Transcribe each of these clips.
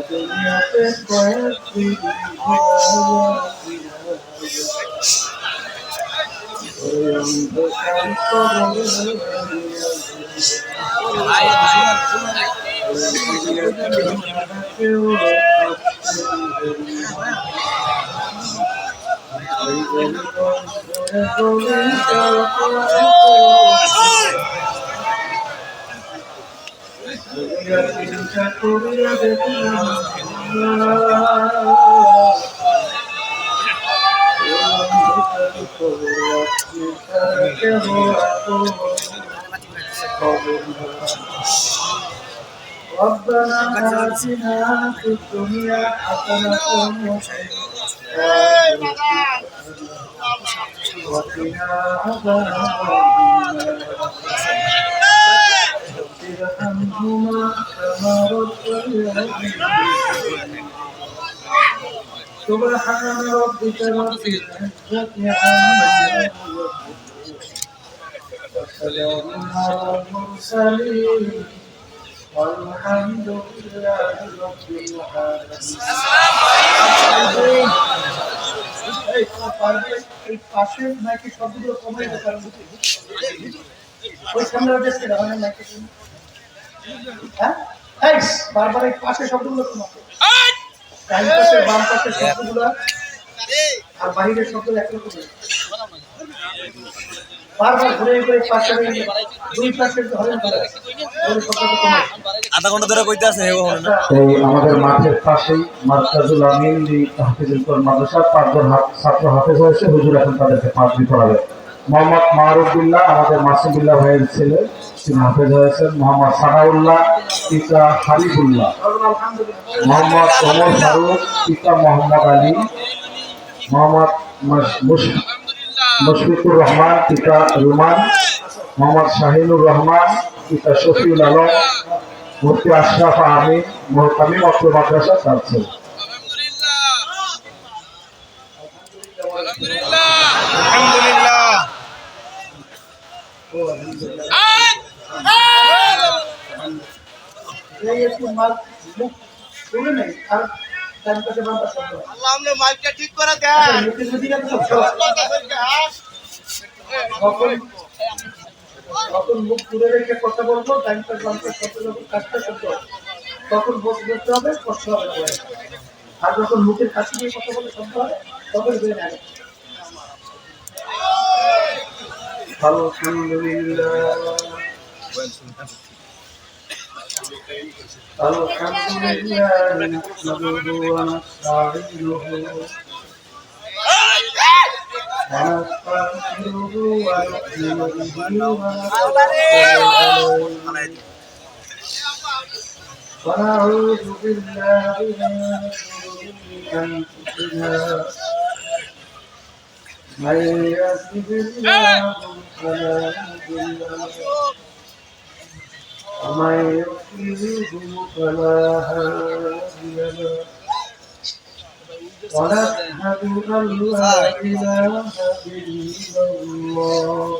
দুনিয়াতে কয়েকটি চিন্তা করিয়া দেখলাম ربنا آتنا في الدنيا حسنة وقنا عذاب ارحمهما كما ربياني سبحان ربك رب العزة عما يصفون وسلام على المرسلين والحمد لله رب العالمين এই পাশের নাকি শব্দগুলো কমে যেতে পারে ওই সামনে দেখতে না নাকি হ্যাঁ এই বারবার এই পাশের শব্দগুলো কমাতে ডান পাশে বাম পাশের শব্দগুলো আর বাইরের শব্দ একরকম বারবার ঘুরে ঘুরে পাশে দুই পাশের ধরেন আধা ঘন্টা ধরে কইতে আছে এই আমাদের মাঠের পাশেই মার্কাজুল আমিন তাহফিজুল কোরআন মাদ্রাসার 5 জন ছাত্র হাফেজ হয়েছে হুজুর এখন তাদেরকে পাঠবি পড়াবে মোহাম্মদ মারুফুল্লাহ আমাদের মাসুদুল্লাহ ভাইয়ের ছেলে তিনি হাফেজ হয়েছেন মোহাম্মদ সানাউল্লাহ পিতা হাবিবুল্লাহ মোহাম্মদ ওমর ফারুক পিতা মোহাম্মদ আলী মোহাম্মদ মুশফিকুর রহমান পিতা রুমান মোহাম্মদ শাহিনুর রহমান পিতা শফিউল আলম মুফতি আশরাফ আহমেদ মোহতামিম অত্র মাদ্রাসা তার ছেলে ঠিক করে দেন তখন মুখ দূরে রেখে কথা বলবো ডাক্তার কাজটা করতে হবে তখন বলতে হবে কষ্ট হবে আর যখন মুখের কাছে দিয়ে কথা বলে শব্দ হবে তখন বেড়ে নেবে ونعوذ بالله من شرور أنفسنا من يهده الله فلا مضل له ومن يضلل فلا هادي له ونشهد أن لا إله إلا الله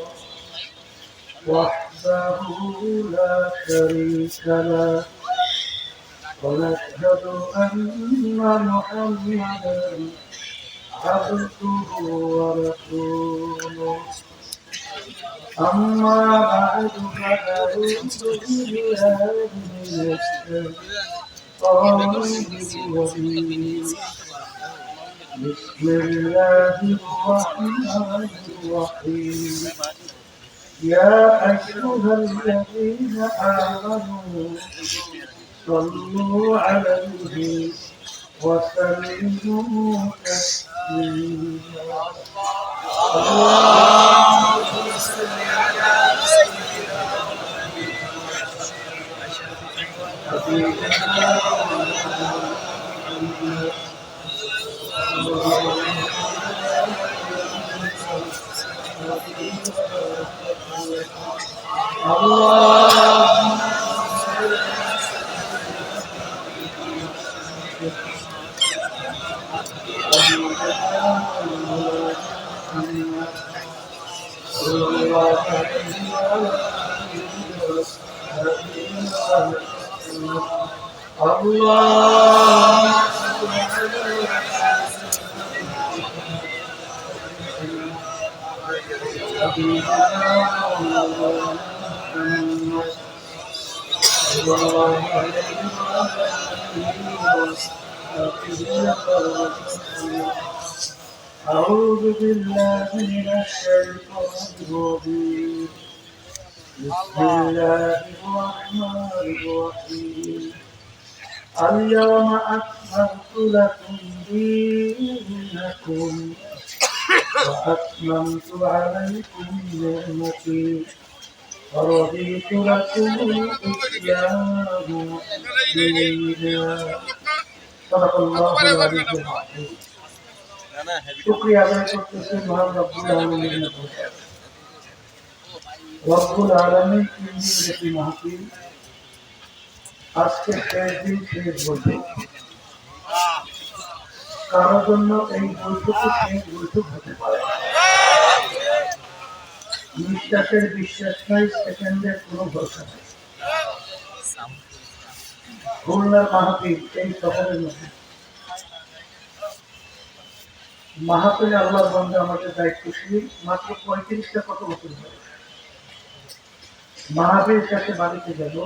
وحده لا شريك له ونشهد أن محمدا عبده ورسوله أما بعد فأعوذ بالله من الشيطان الرجيم بسم الله الرحمن الرحيم يا أيها الذين آمنوا صلوا عليه وسلموا تسليما اللهم صل على سيدنا محمد أعوذ بالله من الشيطان الرجيم بسم الله الرحمن الرحيم اليوم أكملت لكم دينكم وأتممت عليكم نعمتي ورضيت لكم الإسلام دينا صدق الله العلي العظيم শুকরিয়া আদায় করতেছি মহান রব্বুল আলামিনের কাছে। রব্বুল আলামিন এই মাহফিল আজকে শেষ দিন শেষ বৈঠক। কারোর জন্য এই বৈঠকে শেষ বৈঠক হতে পারে। নিঃশ্বাসের বিশ্বাস নাই, সেকেন্ডের কোনো ভরসা নেই। খুলনার মাহফিল এই শহরের মধ্যে মাহফিলে আল্লাহর বান্দা আমাদের দায়িত্বশীল মাত্র 35টা কত বছর ধরে মাহফিল শেষে বাড়িতে গেল।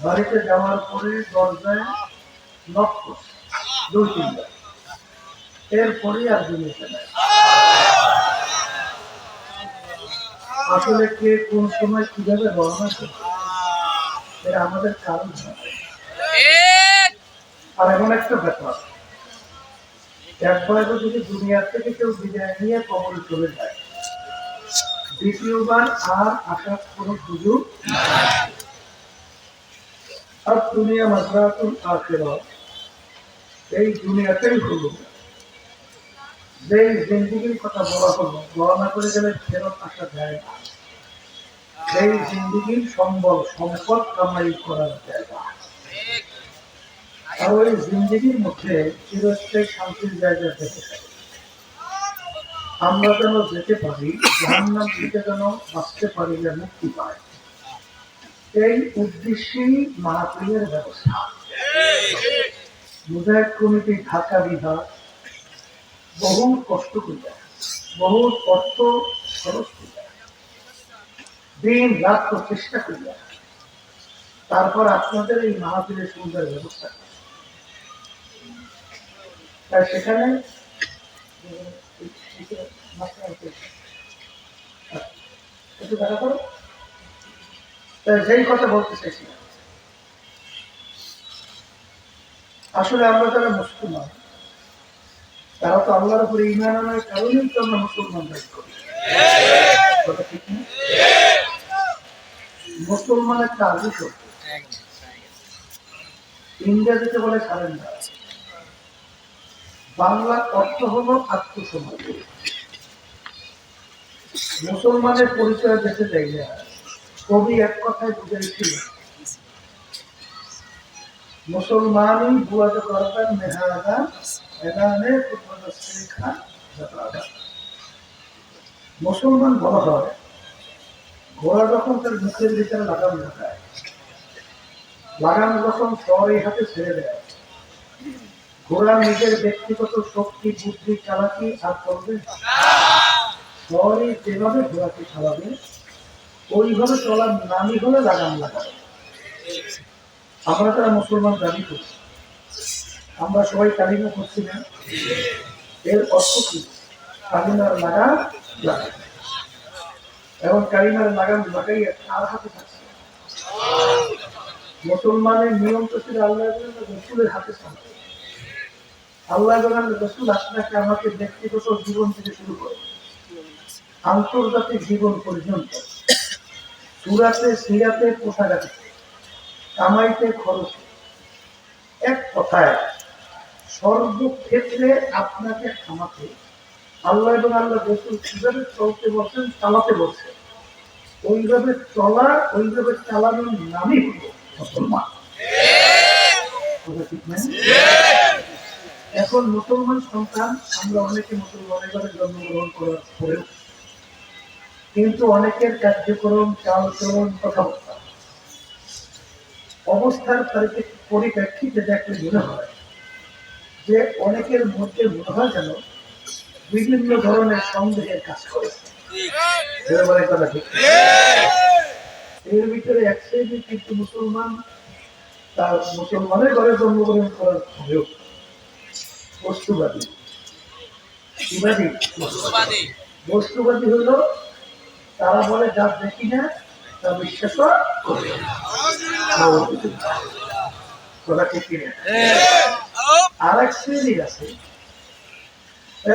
বাড়িতে যাওয়ার পরে দরজায় নক করছে 2-3 বার, এরপরে আর দুনিয়াতে নাই। আসলে কে কোন সময় কিভাবে রওনা করছে এটা আমাদের কারণ নয়। আর এমন একটা ব্যাপার, একবার যদি দুনিয়া থেকে কেউ বিদায় নিয়ে কবরে চলে যায়, দ্বিতীয়বার আর আসার কোনো সুযোগ নাই। আর দুনিয়া মাযরাতুল আখিরাহ, এই দুনিয়াতেই হলো যে জিন্দেগির কথা বলা হলো, গণনা করে গেলে ফেরত আসা যায় না। সেই জিন্দেগির সম্বল সম্পদ কামাই করার জায়গা। আর ওই জিন্দেগির মধ্যে চিরস্থায়ী শান্তির জায়গা থেকে আমরা যেন যেতে পারি, জাহান্নাম থেকে যেন বাঁচতে পারি, যে মুক্তি পাই, এই উদ্দেশ্যেই মাহফিলের ব্যবস্থা। মুজাহিদ কমিটি ঢাকা বিভাগ বহু কষ্ট করে, বহু অর্থ খরচ করে, দিন রাত চেষ্টা করি, তারপর আপনাদের এই মাহফিলের সুন্দর ব্যবস্থা। তাই সেখানে একটু দেখা করো। যেই কথা বলতে চাইছি, আসলে আমরা যারা মুসলমান, তারা তো আল্লাহর উপরে ঈমান আনার কারণেই তো আমরা মুসলমান দাবি করি। কথা ঠিক না? মুসলমানের কাজই সত্য। ইংরেজিতে বলে সারেন্ডার, বাংলার অর্থ হলো আত্মসমর্পণ। মুসলমানের পরিচয় যেতে চাইলে কবি এক কথায় বুঝাইছিল, মুসলমানই বুয়াতে করবেন মেহাদা এলানে শেখা। মুসলমান বলা হয় ঘোড়া যখন তার মুখের ভিতরে লাগাম লাগায়, লাগাম যখন সরই হাতে ছেড়ে দেয়, ঘোড়া নিজের ব্যক্তিগত শক্তি বুদ্ধি চালাকি আর করবে সরই যেভাবে ঘোড়াকে চালাবে, ওইভাবে চলার নামই হলে লাগাম লাগাবে। আমরা যারা মুসলমান দাবি করি, আমরা সবাই কালিমা করছি না, এর অর্থ কি? কালিমার লাগাম লাগাই, এবং কালিমার লাগাম লাগাইয়া কার হাতে থাকছে? মুসলমানের নিয়ম তো ছিল আল্লাহ রসুলের হাতে থাকছে। আল্লাহ রসুল আপনাকে আমাকে ব্যক্তিগত জীবন থেকে শুরু করে আন্তর্জাতিক জীবন পর্যন্ত, সুরাতে সিরাতে পোশাকাতে কামাইতে খরচ, এক কথায় সর্বক্ষেত্রে আপনাকে আমাকে আল্লাহ এবং আল্লাহ রসুল কিভাবে চলতে বলছেন, চালাতে বলছেন, ওইভাবে চলা, ওইভাবে চালানোর নামই হলো মুসলমান। কথা ঠিক না? এখন মুসলমান সন্তান আমরা অনেকে মুসলমানের ঘরে জন্মগ্রহণ করার পরেও কিন্তু অনেকের কার্যক্রম, চালচলন, কথাবার্তা, অবস্থার পরিপ্রেক্ষিতে দেখলে মনে হয় যে অনেকের মধ্যে মনে হয় যেন বিভিন্ন ধরনের সন্দেহের কাজ করে। কথা ঠিক। এর ভিতরে এক শ্রেণী কিন্তু মুসলমান তার মুসলমানের ঘরে জন্মগ্রহণ করার পরেও বস্তুবাদী। কিবাদী? বস্তুবাদী হলো তারা বলে যা দেখি না তা বিশ্বাস করি না। কথা ঠিক কিনা? আর এক শ্রেণীর আছে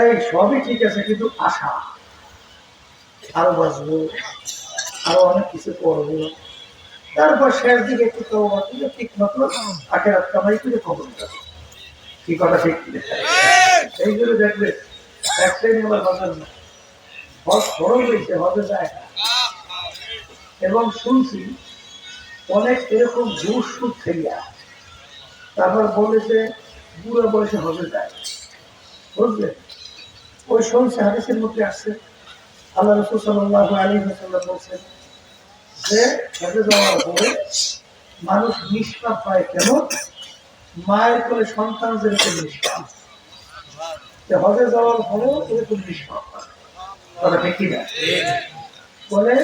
এই সবই ঠিক আছে কিন্তু আশা, আরো বাঁচবো, আরো অনেক কিছু করবো, তারপর শেষ দিকে একটু তওবা করে ঠিক মতো আখেরাত কামাই করে কবর যাবে। কি কথা ঠিক কিনা? এইগুলো দেখবে এক শ্রেণী আমার বাঁচার না, হজ ফরজ হয়েছে, হজে যায় না। এবং শুনছি অনেক এরকম ঘুষ সুদ খেলিয়া তারপর বলে যে বুড়ো বয়সে হজে যায়, বুঝলে? ওই শুনছে হাদিসের মধ্যে আসছে আল্লাহ রাসূল সাল্লাল্লাহু আলাইহি ওয়াসাল্লাম বলছেন যে হজে যাওয়ার পরে মানুষ নিষ্পাপ হয় কেন? মায়ের কোলে সন্তান যেরকম নিষ্পাপ, হজে যাওয়ার পরেও এরকম নিষ্পাপ হয়। কথা ঠিক কিনা? বলে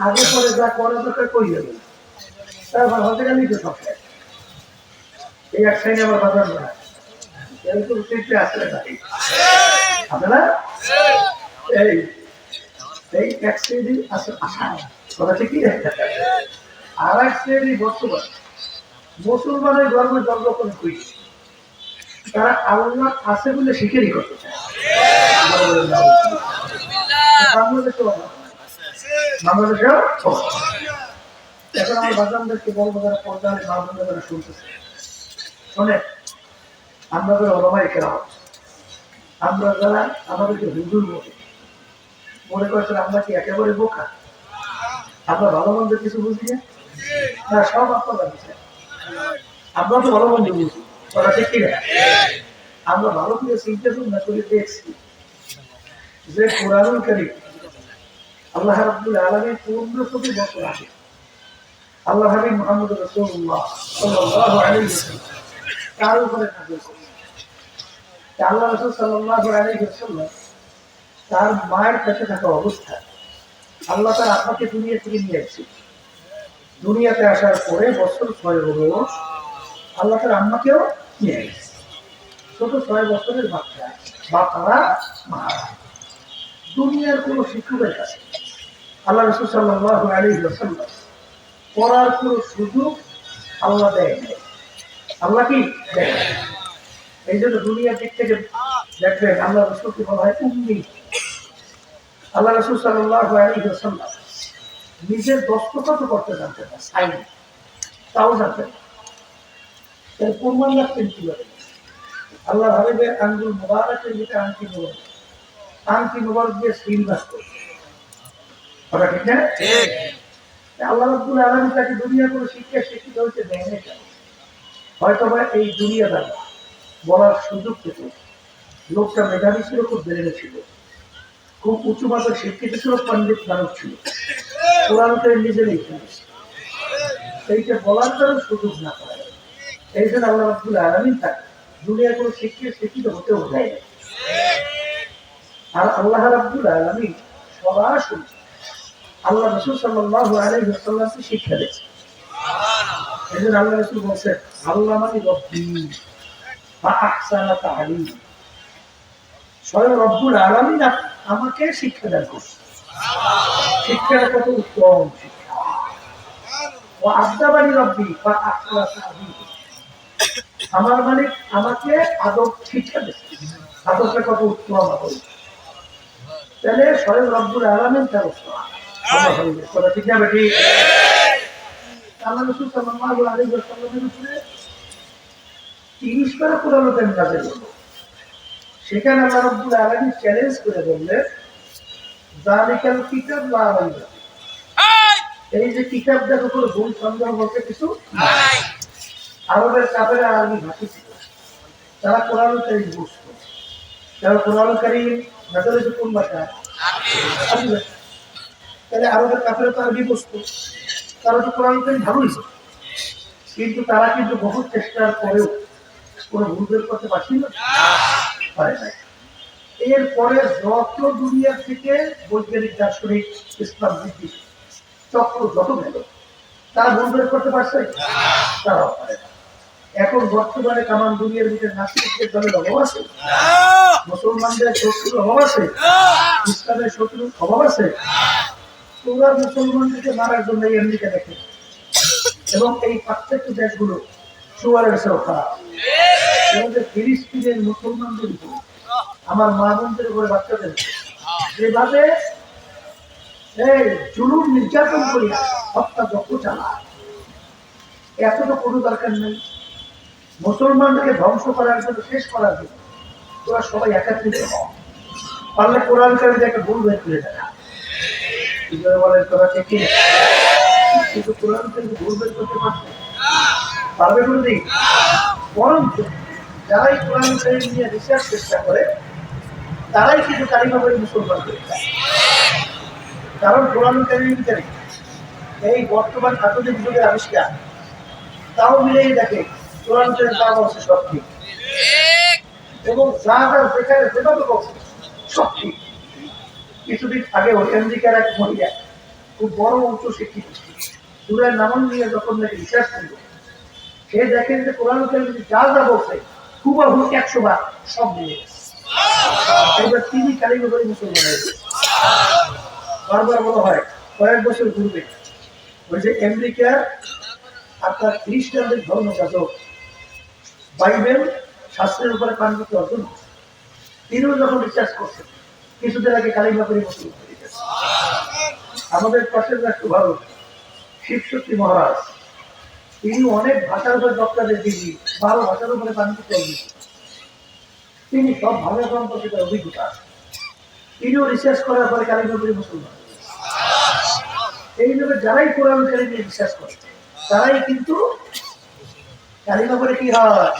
আগে পরে যা করে তোকে কই যাবে, তারপর হজে গেলেই তো সব শেষ। এই এক শ্রেণী আমার বাজার না, এরকম চিন্তা আসলে নাকি আপনারা এই এই এক শ্রেণী আছে আশা। কথা ঠিকই। আর এক শ্রেণী বর্তমান মুসলমানের ধর্মে জন্মগ্রহণ করি, তারা আল্লাহ আছে বলে স্বীকারই করতে চায়। বাংলাদেশেও এখন আমার বাজানদেরকে বলবো যারা পর্দায় মা বোনরা যারা শুনতেছে, শোনে আমরা যারা ওলামায়ে কেরাম, আমরা যারা আমাদেরকে হুজুর মনে করছেন আমরা কি একেবারে বোকা? আমরা ভালো মন্দ কিছু বুঝি না, সব আপনারা বুঝেন। আমরা তো ভালো মন্দ বুঝি, ওরা ঠিক কিনা? আমরা ভালো করে চিন্তা ভাবনা করে দেখছি যে কোরআনুল কারীম আল্লাহ রাব্বুল আলামিন 1500 বছর আগে আল্লাহ হাবিব মুহাম্মদ রাসূলুল্লাহ সাল্লাল্লাহু আলাইহি ওয়াসাল্লাম কার উপরে নাযিল করেছেন। আল্লাহ রাসূল সাল্লাল্লাহু আলাইহি ওয়াসাল্লাম তার মায়ের পেটে থাকা অবস্থায় আল্লাহ তার আপনাকে দুনিয়া থেকে নিয়ে আসছে। দুনিয়াতে আসার পরে বছর 6 হলো আল্লাহ তার আম্মাকেও নিয়ে আসছে। ছোট 6 বছরের বাচ্চা বা তারা মারা দুনিয়ার কোন শিক্ষকের কাছে আল্লাহ রাসূল সাল্লাল্লাহু আলাইহি ওয়াসাল্লাম পড়ার কোন সুযোগ আল্লাহ দেয় নাই। আল্লাহ কি দেয়? এই জন্য দুনিয়ার দিক থেকে দেখবেন আল্লাহ রাসূলকে বলা হয় উম্মি। আল্লাহ রাসূল সাল্লাল্লাহু আলাইহি ওয়াসাল্লাম নিজের দস্তখত করতে জানতেন না, সাইন তাও জানতেন না। এর প্রমাণ রাখতেন কিভাবে? আল্লাহ হাবিবের আঙ্গুল মুবারকের ভিতরে আংটি মুবারক দিয়ে সিল বাঁধত। কথা ঠিক না? ঠিক। আল্লাহ রাব্বুল আলামিন তাকে দুনিয়া কোনো শিক্ষা শিক্ষিত হইতে দেয় না কেন? হয়তো বা এই দুনিয়াদার বলার সুযোগ পেত। লোকটা মেধাবী ছিল, খুব বেড়ে ছিল, খুব উঁচু মাত্রার শিক্ষিত ছিল, পণ্ডিত মানুষ ছিল, কোরআনকে নিজে লিখে এইটা বলার কারণ সুযোগ না পায়। এই জন্য আল্লাহ রাব্বুল আলামিন তাকে দুনিয়া কোনো শিক্ষিত হতেও দেয় না। আর আল্লাহ রাব্বুল আলামিন সরাসরি আল্লাহ রাসূল সাল্লাল্লাহু আলাইহি ওয়াসাল্লামকে শিক্ষা দিয়েছেন। এই জন্য আল্লাহ রাসূল বলেছেন আল্লামানি রব্বী ওয়া আহসানা তা'লিম। স্বয়ং রব্বুল আলামিন আমাকে শিক্ষা দান করেছেন। শিক্ষাটা কত উত্তম শিক্ষা। ওয়া আদাবানি রব্বী ওয়া আহসানা তা'লিম। আমার মালিক আমাকে আদব শিক্ষা দিয়েছেন। আদবটা কত উত্তম আদব। তাহলে স্বয়ং রব্বুল আলামিন তার কথা ঠিক না বেটি? আল্লাহ রাসূল সাল্লাল্লাহু আলাইহি ওয়াসাল্লামের উপরে 30 বার কোরআন নাযিল হলো। সেখানে আল্লাহ রাব্বুল আলামিন চ্যালেঞ্জ করে বললেন, যালিকাল কিতাব লা রাইবা ফীহ। এই যে কিতাব দেখো কোনো ভুল সন্দেহ বলতে কিছু নাই। আরবের কাফেররা আরবি ভাষী ছিল, তারা কোরআন কারীম বুঝতো, তারা কোরআন কারীম নাযিল হয়েছে কোন ভাষায়? আরবি ভাষায়। তাহলে আরবের কাফেররা তো আরবি বুঝতো, তারা তো কোরআন কারীম ভালোই ছিল, কিন্তু তারা কিন্তু বহু চেষ্টার পরেও কোনো ভুল বের করতে পারছিল না, পারে নাই। এরপরে যত দুনিয়া থেকে বৈজ্ঞানিক দার্শনিক ইসলাম ভিত্তিক চক্র যত গেল, তারা ভুল বের করতে পারছে? তারাও পারে না। এখন বর্তমানে কামান দুনিয়ার ভিতরে নাস্তিকদের দলের অভাব আছে, মুসলমানদের শত্রুর অভাব আছে, ইসলামের শত্রুর অভাব আছে। তোমরা মুসলমানদেরকে মারার জন্য এই আমেরিকা দেখে এবং এই পাশ্চাত্য দেশগুলো সুয়ারের সেও খারাপ। আমাদের ফিলিস্তিনের মুসলমানদের উপর, আমার মা বোনদের উপরে, বাচ্চাদের যেভাবে এই জুলুম নির্যাতন করি, হত্যা যত চালায়, এত তো কোনো দরকার নেই। মুসলমানদেরকে ধ্বংস করার জন্য, শেষ করার জন্য তোরা সবাই একাত্রিত হও, পারলে কোরআন কারীম একটা ভুল বের করে দেখা। বলেন তোরা ঠিক কি? কিন্তু কোরআন কারীম ভুল বের করতে পারছে? পারবে কোনদিন? বরঞ্চ যারাই কোরআন কারীম নিয়ে রিসার্চ চেষ্টা করে, তারাই কিন্তু কালিমা পড়ে মুসলমান হয়ে যায়। কারণ কোরআন কারীম এই বর্তমান আধুনিক যুগের আবিষ্কার, তাও মিলেই দেখে কোরআন কারীম যা বলছে সব ঠিক, এবং যা যা যেখানে যেভাবে বলছে সব ঠিক। কিছুদিন আগে আমেরিকার এক মহিলা, খুব বড় উচ্চ শিক্ষিত, সুরায় নামল নিয়ে যখন নাকি রিসার্চ করল, সে দেখেন যে কোরআন কারীম যা যা বলছে হুবহু 100 বার সব মিলে গেছে। এবার তিনি কালিমা পড়ে মুসলমান হয়ে গেছে। বারবার বলা হয়, কয়েক বছর পূর্বে ওই যে আমেরিকার আপনার খ্রিস্টানদের ধর্মযাজক বাইবেল শাস্ত্রের উপরে পাণ্ডিত্য অর্জন করছে, তিনিও যখন রিসার্চ করছেন, কিছুদিন আগে কালিমা পড়ে মুসলমান হয়ে গেছে। আমাদের পাশের রাষ্ট্র ভারত, শিবশক্তি মহারাজ, তিনি অনেক ভাষার উপর ডক্টরেট ডিগ্রি, 12 ভাষার উপরে পাণ্ডিত্য অর্জন করেছেন। তিনি সব ভাষা সম্পর্কিত অভিজ্ঞতা আছে, তিনিও রিসার্চ করার পরে কালিমা পড়ে মুসলমান। এইভাবে যারাই কোরআন কারীম নিয়ে বিশ্বাস করে, তারাই কিন্তু কালিমা পড়ে কি হয়।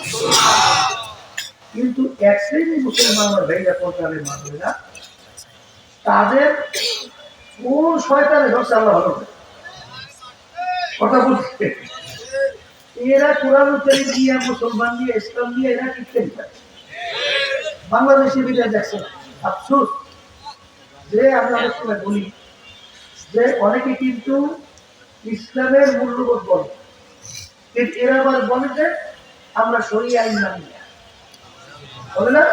কিন্তু এক শ্রেণীর মুসলমান আমার ভাইরা পর্যায়ে মানবে না, তাদের কোন শয়তানে ধরছে আল্লাহ ভালো করে কথা বলছে। এরা কোরআন কারীম দিয়ে, মুসলমান দিয়ে, ইসলাম দিয়ে এরা টিকতে পারে। বাংলাদেশের বিদায় দেখছেন, আফসোস যে আমরা অনেক সময় বলি যে অনেকে কিন্তু ইসলামের মূল্যবোধ বলে, কিন্তু এরা আবার বলে যে আমরা শরিয়া আইন মানি না, বলে না?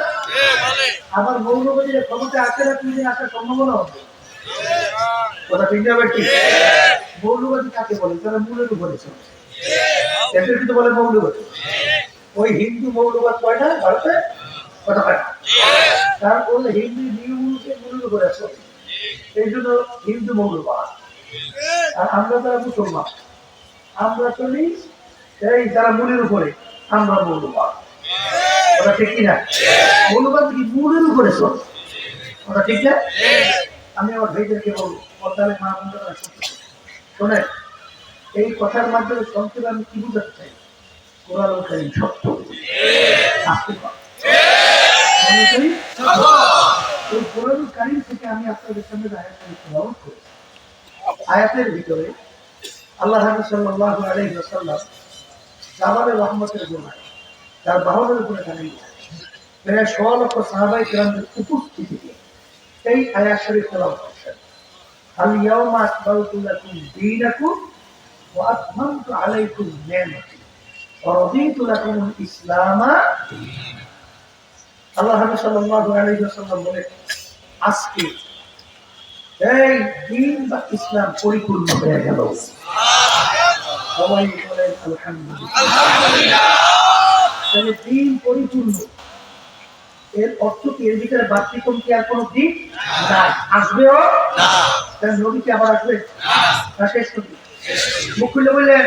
আবার মৌলবাদীর ক্ষমতা আছে না, তুই আসার সম্ভাবনা হবে কথা ঠিক যাবে। ঠিক মৌলবাদী কাকে বলে? তারা মূলের উপরে চলছে, এদের কিন্তু বলে মৌলবাদী। ওই হিন্দু মৌলবাদ কয় না ভারতে, কথা হয় না, কারণ ওই হিন্দু নিয়মগুলোকে মূলের উপরে আছে, এই জন্য হিন্দু মৌলবাদ। আর আমরা যারা মুসলমান, আমরা চলি এই যারা মূলের উপরে, আমরা মৌলবাদ। ওটা ঠিক কিনা? মৌলবাদ কি মূলের উপরে চলে, ওটা ঠিক না? আমি আমার ভাইদেরকে বলবো, পর্দারে মা বন্ধুরা শোনেন, এই কথার মাধ্যমে সংক্ষেপে আমি কি বুঝাতে চাই, কোরআন কারীম সত্য, এই কোরআন কারীম থেকে আমি আপনাদের সামনে আয়াতের তেলাওয়াত করেছি। আয়াতের ভিতরে আল্লাহ রাসূল সাল্লাল্লাহু আলাইহি ওয়াসাল্লাম জাবালে রহমতের গোলায় তার বাহনের উপরে দাঁড়িয়ে প্রায় 100 লক্ষ সাহাবায়ে কেরামদের উপস্থিতিতে এই আয়াত শরীফ তেলাওয়াত করছেন। আল ইয়াউমা আকমালতু লাকুম দীনাকুম ওয়া আতমামতু আলাইকুম নি'মাতি ওয়া রাদিতু লাকুমুল ইসলামা দীনা। আল্লাহ রাসূল সাল্লাল্লাহু আলাইহি ওয়াসাল্লাম বলেন, আজকে এই দ্বীন বা ইসলাম পরিপূর্ণ হয়ে গেল। সবাই বলেন আলহামদুলিল্লাহ। দ্বীন পরিপূর্ণ, এর অর্থ কি এর ভিতরে বাড়তি কমতি আর কোনো দিন নাই, আসবেও না। তাহলে নবী কি আবার আসবে না? শেষ নবী মুখ খুলে বললেন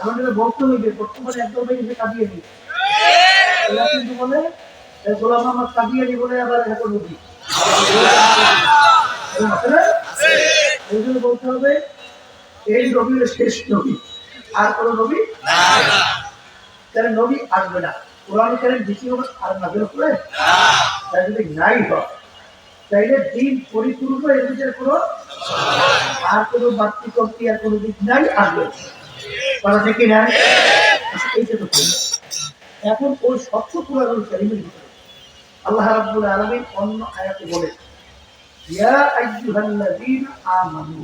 আমাদের বলতে হইবে, বর্তমানে একদম কাঁদিয়ে নিই। এরা কিন্তু বলে এই গোলাম মোহাম্মদ কাদিয়ানী বলে আবার এখন নবী এরকম আছে না? এই জন্য বলতে হবে এই নবী হলো শেষ নবী, আর কোন নবী তাহলে নবী আসবে না। কোরআন কারীম দ্বিতীয় আর নাযিল করে তাই যদি নাই হয় তাইলে দিন পরিপূর্ণ, এর ভিতরে কোনো আর কোনো বাড়তি কমতি আর কোনো দিক নাই, আসবে কথা ঠিক না? এইটা তো ঠিক। এখন ওই সত্য কোরআনুল কারীমের ভিতরে আল্লাহ রাব্বুল আলামিন অন্য আয়াতে বলে ইয়া আইয়ুহাল্লাযীনা আমানু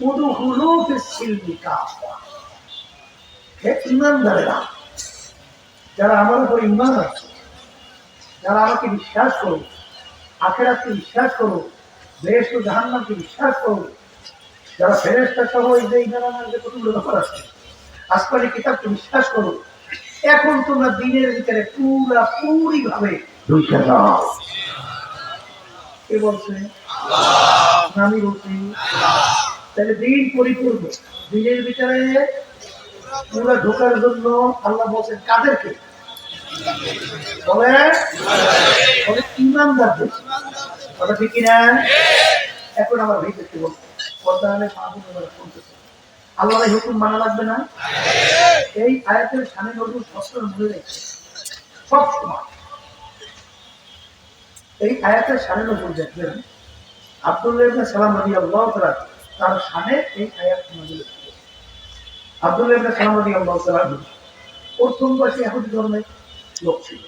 উদখুলু ফিস-সিলমি কাফা। হে ঈমানদারেরা, যারা আমার উপর ঈমান রাখছো, যারা আমাকে বিশ্বাস করো, আখিরাতকে বিশ্বাস করো, বেহেশত ও জাহান্নামকে বিশ্বাস করো, যারা ফেরেশতা সহ এই যে ইমানের যে কতগুলো ব্যাপার আছে, আসমানি কিতাবকে বিশ্বাস করো, এখন তোমরা দিনের ভিতরে পুরি ভাবে ঢুকে যাও। কে বলছে? আমি বলছি। তাহলে দিন পরিপূর্ণ, দিনের ভিতরে পুরা ঢোকার জন্য আল্লাহ বলছেন কাদেরকে? বলে ইমানদারদের। কথা ঠিক কিনা? এখন আমার ভিতরে বলছে পর্দানে শুনতেছে আল্লাহ হুকুম মানা লাগবে না। এই আয়াতের সামনে নজরুল সবসময় মনে রেখেছে, সব সময় এই আয়াতের সামনে নজরুল দেখবেন আব্দুল্লাহ ইবনে সালাম রাদিয়াল্লাহু তাআলা তার সামনে এই আয়াত নাযিল হয়েছে। আব্দুল্লাহ ইবনে সালাম রাদিয়াল্লাহু তাআলা প্রথম বয়সে ইহুদি ধর্মের লোক ছিল,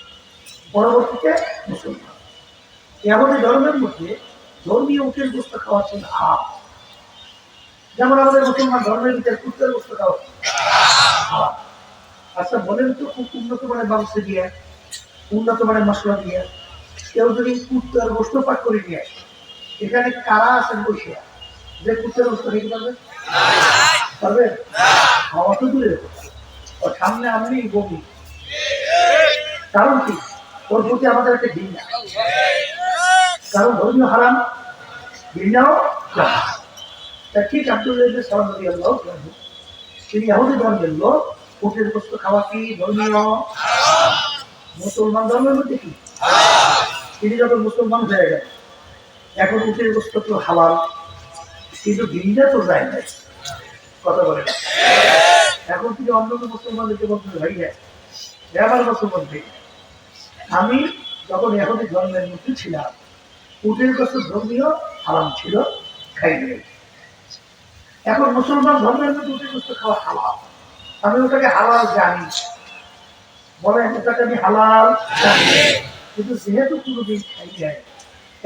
পরবর্তীতে মুসলমান। ইহুদি ধর্মের মধ্যে ধর্মীয় উটের গোশত খাওয়া ছিল হারাম, যেমন আমাদের মুসলমান ধর্মের ভিতরে কুত্তার গোশত খাওয়া হারাম। আচ্ছা বলেন তো, খুব উন্নত মানের মাংস দিয়ে, উন্নত মানের মশলা দিয়ে কেউ যদি কুত্তার গোশত পাক করে নিয়ে আসে, এখানে কারা আছেন বসে যে কুত্তার গোশত খেতে পারবে? পারবে? খাওয়া তো দূরে রেখো, ওর সামনে আপনি বমি। কারণ কি? ওর প্রতি আমাদের একটা ঘৃণা, কারণ ধর্মীয় হারাম, ঘৃণাও। ঠিক আব্দুল্লাহ ইবনে সালাম রাদিয়াল্লাহু আনহু তিনি ইহুদি ধর্মের লোক, উটের গোশত খাওয়া কি ধর্মীয়? মুসলমান ধর্মের মধ্যে কি? তিনি যখন মুসলমান হয়ে গেলেন, এখন উটের গোশত তো হালাল, কিন্তু ঘৃণা তো যায় না। কথা বলে না। এখন তিনি অন্য মুসলমানদেরকে বলতে ভাইয়া আমার মুসলমান ভাই, আমি যখন ইহুদি ধর্মের মধ্যে ছিলাম উটের গোশত ধর্মীয় হারাম ছিল, খাই নাই। এখন মুসলমান ধর্মের মধ্যে উটের গোশত খাওয়া হালাল, আমি ওটাকে হালাল জানি। বলেন ওটাকে আমি হালাল জানি, কিন্তু যেহেতু কোনোদিন খাই যায়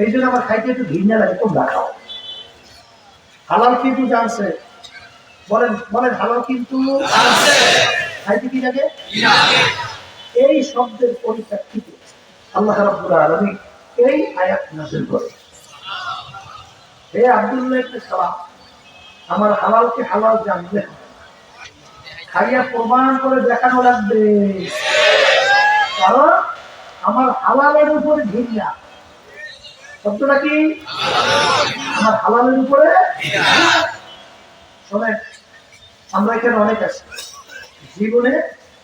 এই জন্য আমার খাইতে একটু ঘৃণা লাগে। তোমরা খাও। হালাল কিন্তু জানছে, বলেন বলেন হালাল কিন্তু খাইতে কি লাগে? এই শব্দের পরিপ্রেক্ষিতে আল্লাহ রাব্বুল আলামিন এই আয়াত নাযিল করেন, হে আব্দুল্লাহ ইবনে সালাম, আমার হালালকে হালাল জানলে খাইয়া প্রমাণ করে দেখানো লাগবে, কারণ আমার হালালের উপরে ঘৃণা। শব্দটা কি? আমার হালালের উপরে। শোনেন, আমরা এখানে অনেক আছি জীবনে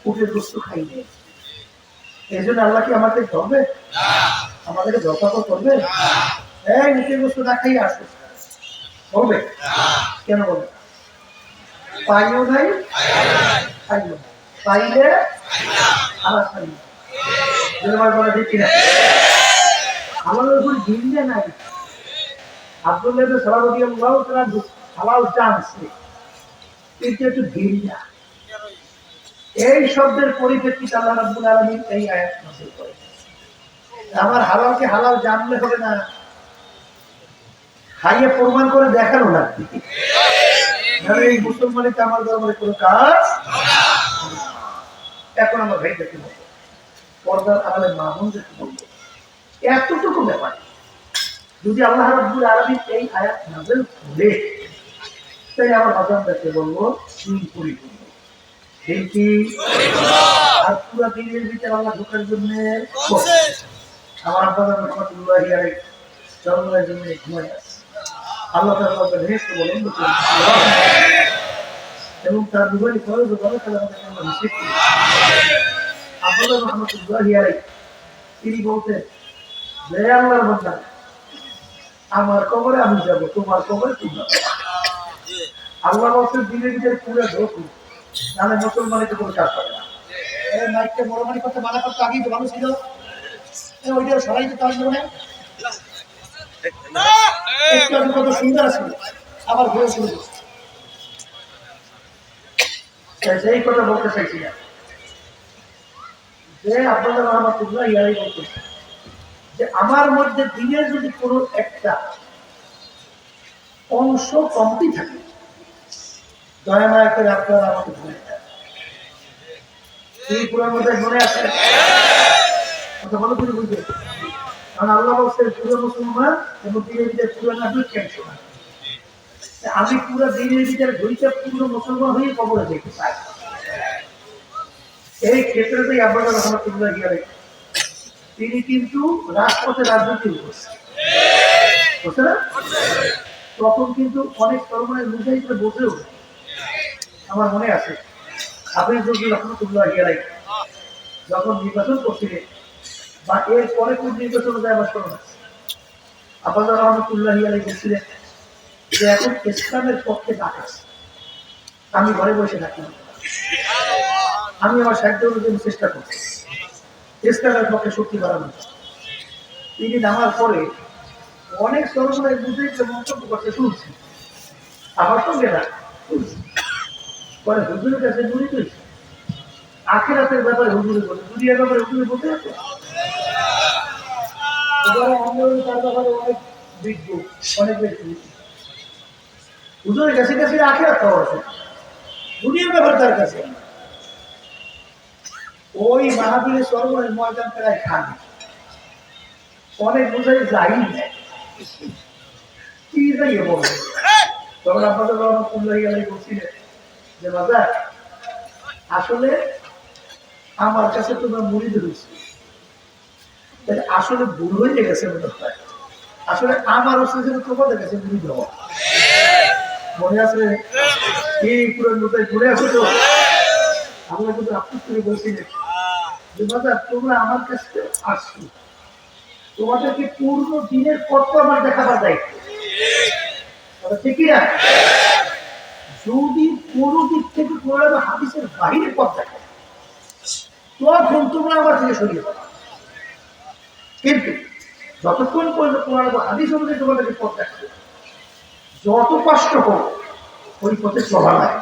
উটের গোশত খাই নেই, এই জন্য আল্লাহ কি আমাদের ধরবে? আমাদেরকে যথাযথ করবে? এই উটের গোশত না খাইয়ে আসো বলবে? কেন বলবে? পাইও নাই, খাইও নাই, পাইলে আর খাই ঠিক কিনা? হালালের উপর ঘৃণা নাই। আব্দুল্লাহ ইবনে সালাম রাদিয়াল্লাহু তাআলা হালাল জানছে, কিন্তু একটু ঘৃণা। এই শব্দের পরিপ্রেক্ষিতে আল্লাহ রাব্বুল আলামিন এই আয়াত নাযিল করেন। আমার হালালকে হালাল জানলে হবে না, খাইয়ে প্রমাণ করে দেখানো লাগবে। এই মুসলমানিতে আমার ধর্মের কোনো কাজ। এখন আমার ভাইদেরকে বলবো, পর্দার আড়ালে মা বোনদেরকে বলবো, এতটুকু ব্যাপারে যদি আল্লাহ রাব্বুল আলামিন এই আয়াত নাযিল করে, তাই আমার বাজানদেরকে বলবো দিন পরিপূর্ণ, দিন কি? আর পুরা দিনের ভিতরে আল্লাহ ঢোকার জন্য আমার আব্বাজান রহমাতুল্লাহি আলাইহি জন্মের জন্য ঘুমাই আছে। আল্লাহ তাআলা বেহেশত বলেন এবং তার দুবারি ফরজ ও বরকত আমাদের জন্য নিষেধ করেন। আব্বাজান রহমাতুল্লাহি আলাইহি তিনি বলতেন, যে আল্লাহর বান্দা, আমার কবরে আমি যাব, তোমার কবরে তুমি যাবে। আল্লাহ বলছেন দিনের ভিতরে পুরো ঢোকু, নাহলে মুসলমানের কোনো কাজ হবে না। মাইকটা মরমারি করতে মানা করতে আগেই তো ভালো ছিল, ওইটা সবাই তো কাজ করে না। কত সুন্দর আছে, আবার ঘুরে শুরু করছে। সেই কথা বলতে চাইছি না, যে আপনাদের রহমতুল্লাহ ইয়ারই বলতেছে যে আমার মধ্যে দিনের যদি কোনো একটা অংশ কমতি থাকে, দয়া মায়া করে আপনারা আমাকে ভুলে যান। এই পুরার মধ্যে মনে আছে কথা ভালো করে বুঝবে, কারণ আল্লাহ বলছে পুরো মুসলমান এবং দিনের ভিতরে পুরো না দুই সময়। আমি পুরো দিনের ভিতরে দুইটা পুরো মুসলমান হয়ে কবরে যেতে চাই। এই ক্ষেত্রেতেই আপনারা রহমতুল্লাহ গিয়ে তিনি কিন্তু রাজপথে রাজনীতি করছে না, তখন কিন্তু অনেক তরুণের মুজাহিদরা বসেও, আমার মনে আছে আপনি রহমতুল্লাহ গিয়ে যখন নির্বাচন করছিলেন বা এর পরে কোন নির্বাচনে যাবার শোনা যাচ্ছে, আপনারা রহমতুল্লাহ বলছিলেন যে এখন ইসলামের পক্ষে ডাক আছে, আমি ঘরে বসে থাকলাম, আমি আমার সাহিত্য অনুযায়ী চেষ্টা করছি ইসলামের পক্ষে শক্তি বাড়ানো। তিনি নামার পরে অনেক সরকারের বুঝে মন্তব্য করতে শুনছি, আমার সঙ্গে না শুনছি, পরে হুজুরের কাছে জড়িত হয়েছে আখিরাতের ব্যাপারে হুজুরে বলে, দুনিয়ার ব্যাপারে হুজুরে বলতে আছে। তার ব্যাপারে অনেক বিজ্ঞ, অনেক ব্যক্তি হুজুরের কাছে কাছে আখিরাত পাওয়া আছে, দুনিয়ার ব্যাপার তার কাছে। ওই মাহফিলের সর্বনের ময়দান প্রায় খান, অনেক বোঝাই যাই নেয় কি যাইয়ে বলবে। তখন আপনাদের রহমতুল্লাহ আলাইহি বলছিলেন যে বাজার আসলে আমার কাছে তোমরা মুড়িদ হয়েছে, আসলে ভুল হয়ে গেছে মনে হয়, আসলে আমার হচ্ছে যে তোমাদের কাছে মুড়িদ হওয়া। মনে আছে এই পুরো নতায় ঘুরে আসো তো, আমরা কিন্তু আফসোস করে বলছিলেন যে বাজার তোমরা আমার কাছে আসছো, তোমাদেরকে পূর্ণ দিনের কত আমার দেখাবার দায়িত্ব, ঠিকই না? যদি কোনো দিক থেকে কোরআন হাদিসের বাহিরে পথ দেখে তখন তোমরা আমার থেকে সরিয়ে যাবে, কিন্তু যতক্ষণ পর্যন্ত কোরআন হাদিস অনুযায়ী তোমাদেরকে পথ দেখাবে, যত কষ্ট হোক ওই পথে চলা লাগে,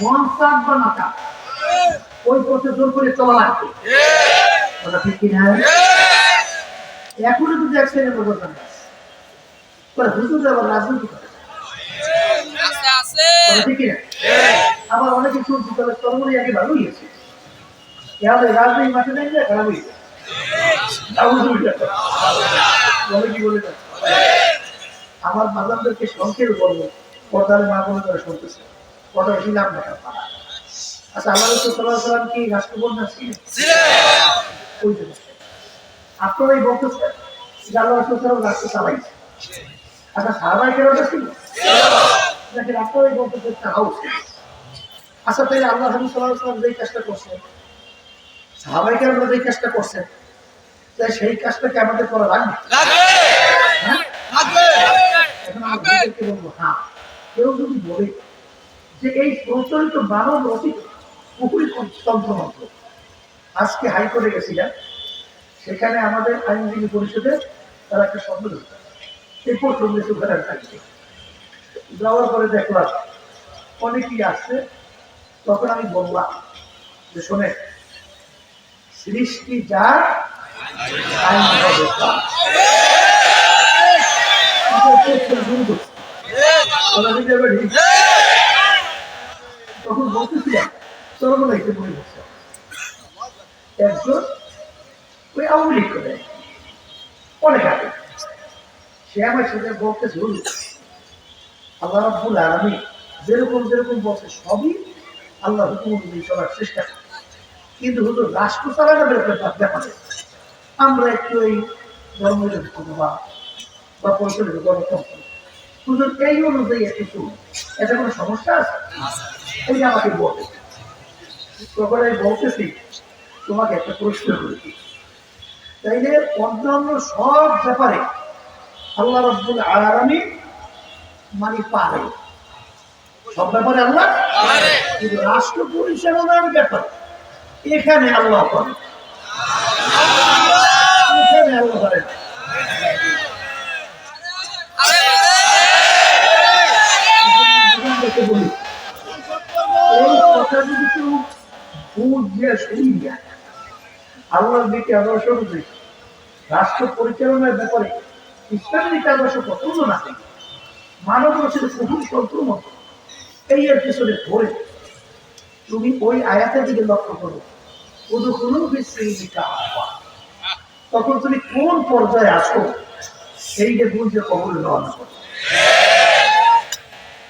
মন চাপ বা না চাপ ওই পথে জোর করে চলা লাগবে, কথা ঠিক কিনা? এখনো যদি এক শ্রেণীর লোক হুজুর আবার রাজনীতি করে, ঠিক কিনা? আবার অনেকে শুনছি তবে তরমুরি আগে ভালো হয়েছে, রাজনীতি মাঠে নেই না খারাপ হয়েছে, বলে কি বলে না। আমার বাজারদেরকে সংক্ষেপে বলবো, পর্দার মা বলে তারা শুনতেছে, কথা ছিলাম না। আচ্ছা আল্লাহ রাসূল সাল্লাল্লাহু আলাইহি ওয়াসাল্লাম কি রাষ্ট্রপ্রধান ছিলেন? ওই জন্য আপনারাই বলতেছেন যে আল্লাহ রাসূল সাল্লাল্লাহু আলাইহি ওয়াসাল্লাম রাষ্ট্র চালাইছে। আচ্ছা সাহাবায়ে কেরামরা ছিল নাকি আপনারাই বলতেছেন তারাও ছিল? আচ্ছা তাহলে আল্লাহ রাসূল সাল্লাল্লাহু আলাইহি ওয়াসাল্লাম যেই কাজটা করছেন, সাহাবায়ে কেরামরা যেই কাজটা করছেন, তাই সেই কাজটা কি আমাদের করা লাগবে? এখন আমাদেরকে বলবো হ্যাঁ, কেউ যদি বলে যে এই প্রচলিত মানব রচিত পুকুরি তন্ত্রমন্ত্র, আজকে হাইকোর্টে গেছিলাম, সেখানে আমাদের আইনজীবী পরিষদের তারা একটা সম্মেলন, এই প্রথম দেশে ফেরার থাকবে, যাওয়ার পরে দেখলাম অনেকেই আসছে। তখন আমি বললাম যে শোনে, সৃষ্টি যার আইন হবে তার। তখন বলতেছিলাম চরম লাগছে মনে করছে একজন ওই আওয়ামী লীগ করে অনেক আগে, সে আমার সাথে বলতেছে আল্লাহ রাব্বুল আলামিন যেরকম যেরকম বলছে সবই আল্লাহ হুকুম অনুযায়ী চলার চেষ্টা করে, কিন্তু হুজুর রাষ্ট্র চালানোর ব্যাপারে আমরা একটু এই ধর্মনিরপেক্ষ বা পরিচালিত গণতন্ত্র হুজুর এই অনুযায়ী একটু, এটা কোনো সমস্যা আছে? এই যে আমাকে বলতে, তখন আমি বলতেছি তোমাকে একটা প্রশ্ন করেছি, তাইলে অন্যান্য সব ব্যাপারে আল্লাহ রাব্বুল আলামিন মানে পারে, সব ব্যাপারে আল্লাহ পারে, কিন্তু রাষ্ট্র পরিচালনার ব্যাপারে এখানে আল্লাহ পারে, এখানে আল্লাহ পারে না। আপনাদেরকে বলি, এই কথা যদি কেউ ভুল দিয়ে শুনি যায়, আল্লাহর দিকে আদর্শ বুঝে রাষ্ট্র পরিচালনার ব্যাপারে ইসলামের দিকে আদর্শ পছন্দ না থাকে, মানব রসের কুকুর শত্রুর মতো এই এর পিছনে ধরে তুমি ওই আয়াতের দিকে লক্ষ্য করো, তখন তুমি কোন পর্যায়ে আসো এই যে ভুল যে কবল নেওয়া না করো।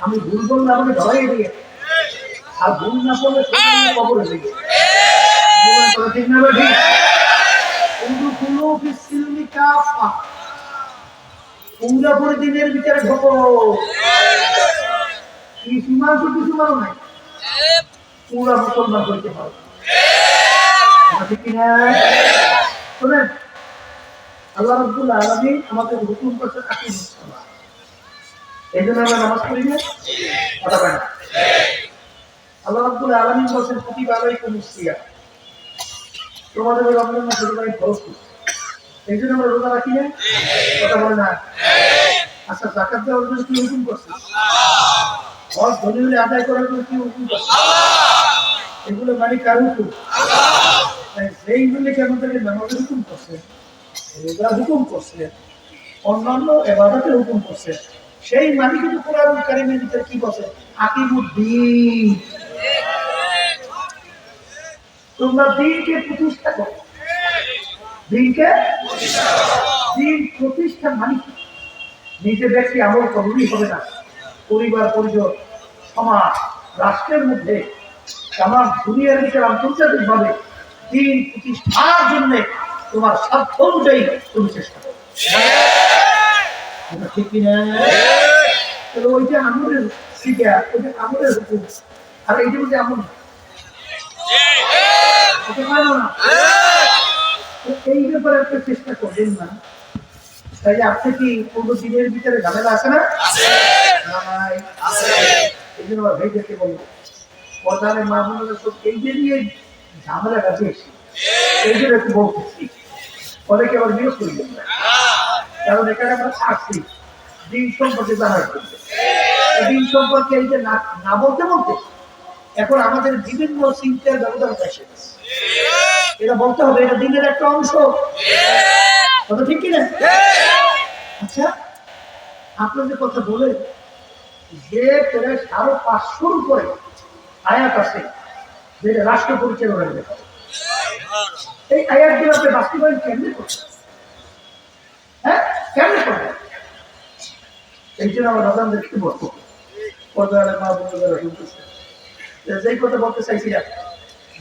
আমি ভুল বললে আমাকে ধরাই দিয়ে, আর ভুল না করলে কবরে দিয়ে ঠিক না ঠিক। পুরাপুরি দিনের ভিতরে ঢোকো, কিছু মানুষ কিছু মানুষ নাই, পুরা মুসলমান করতে পারো ঠিক কিনা? শোনেন, আল্লাহ রাব্বুল আলামিন আমাদের হুকুম করছেন আকিমুস সালাহ, এই জন্য আমরা নামাজ পড়ি না, কথা বলেন না। আল্লাহ রাব্বুল আলামিন বলেছেন কুতিবা আলাইকুমুস সিয়াম, তোমাদের রমজান মাসে রোজা ফরজ করছি, এই জন্য আমরা রোজা রাখি না, কথা বলে না। আচ্ছা, যাকাত দেওয়ার জন্য কি হুকুম করছে? হজ ধনী হলে আদায় করার জন্য কি হুকুম করছে? এগুলো মানে কার হুকুম? সেইগুলিকে আমাদেরকে নামাজের হুকুম করছে, রোজার হুকুম করছে, অন্যান্য ইবাদতের হুকুম করছে। সেই মানে কিন্তু কোরআন কারীমের ভিতরে কি বলছে? আকিমুদ্দিন, তোমরা দিনকে প্রতিষ্ঠা করো, দিনকে দিন প্রতিষ্ঠা মানে নিজে ব্যক্তি আমল করলেই হবে না, পরিবার পরিজন সমাজ রাষ্ট্রের মধ্যে আমার দুনিয়ার ভিতরে আন্তর্জাতিক ভাবে দিন প্রতিষ্ঠার জন্য তোমার স্বার্থ অনুযায়ী তুমি চেষ্টা করো, ঠিক কিনা? ওইটা আমলের শিখা, ওইটা আমলের হুকুম, আর এইটা বলতে আমল না, এই ব্যাপারে একটা চেষ্টা করবেন না। তাইলে আপনি কি পূর্ব দিনের ভিতরে ঝামেলা আছে না? এই জন্য আমার ভাইদেরকে বলবো, প্রধানের মা বোনেরা সব এই যে নিয়ে ঝামেলাটা বেশি, এই জন্য একটু বলতেছি, অনেকে আবার বিরোধ করবেন না, কারণ এখানে আমরা আসছি দিন সম্পর্কে জানার জন্য। দিন সম্পর্কে এই যে না বলতে বলতে এখন আমাদের বিভিন্ন চিন্তার ব্যবধান এসে গেছে, এটা বলতে হবে, এটা দিনের একটা অংশ, কথা ঠিক কিনা? আচ্ছা, আপনাদের কথা বলে যে প্রায় 550 উপরে আয়াত আছে যেটা রাষ্ট্র পরিচালনার ব্যাপারে, এই আয়াতগুলো আপনি বাস্তবায়ন কেমনে করছেন? হ্যাঁ, কেমনে করবেন? এই জন্য আমার দাদাদেরকে বলবো, পর্দার মা বোনেরা শুনতেছে, যেই কথা বলতে চাইছি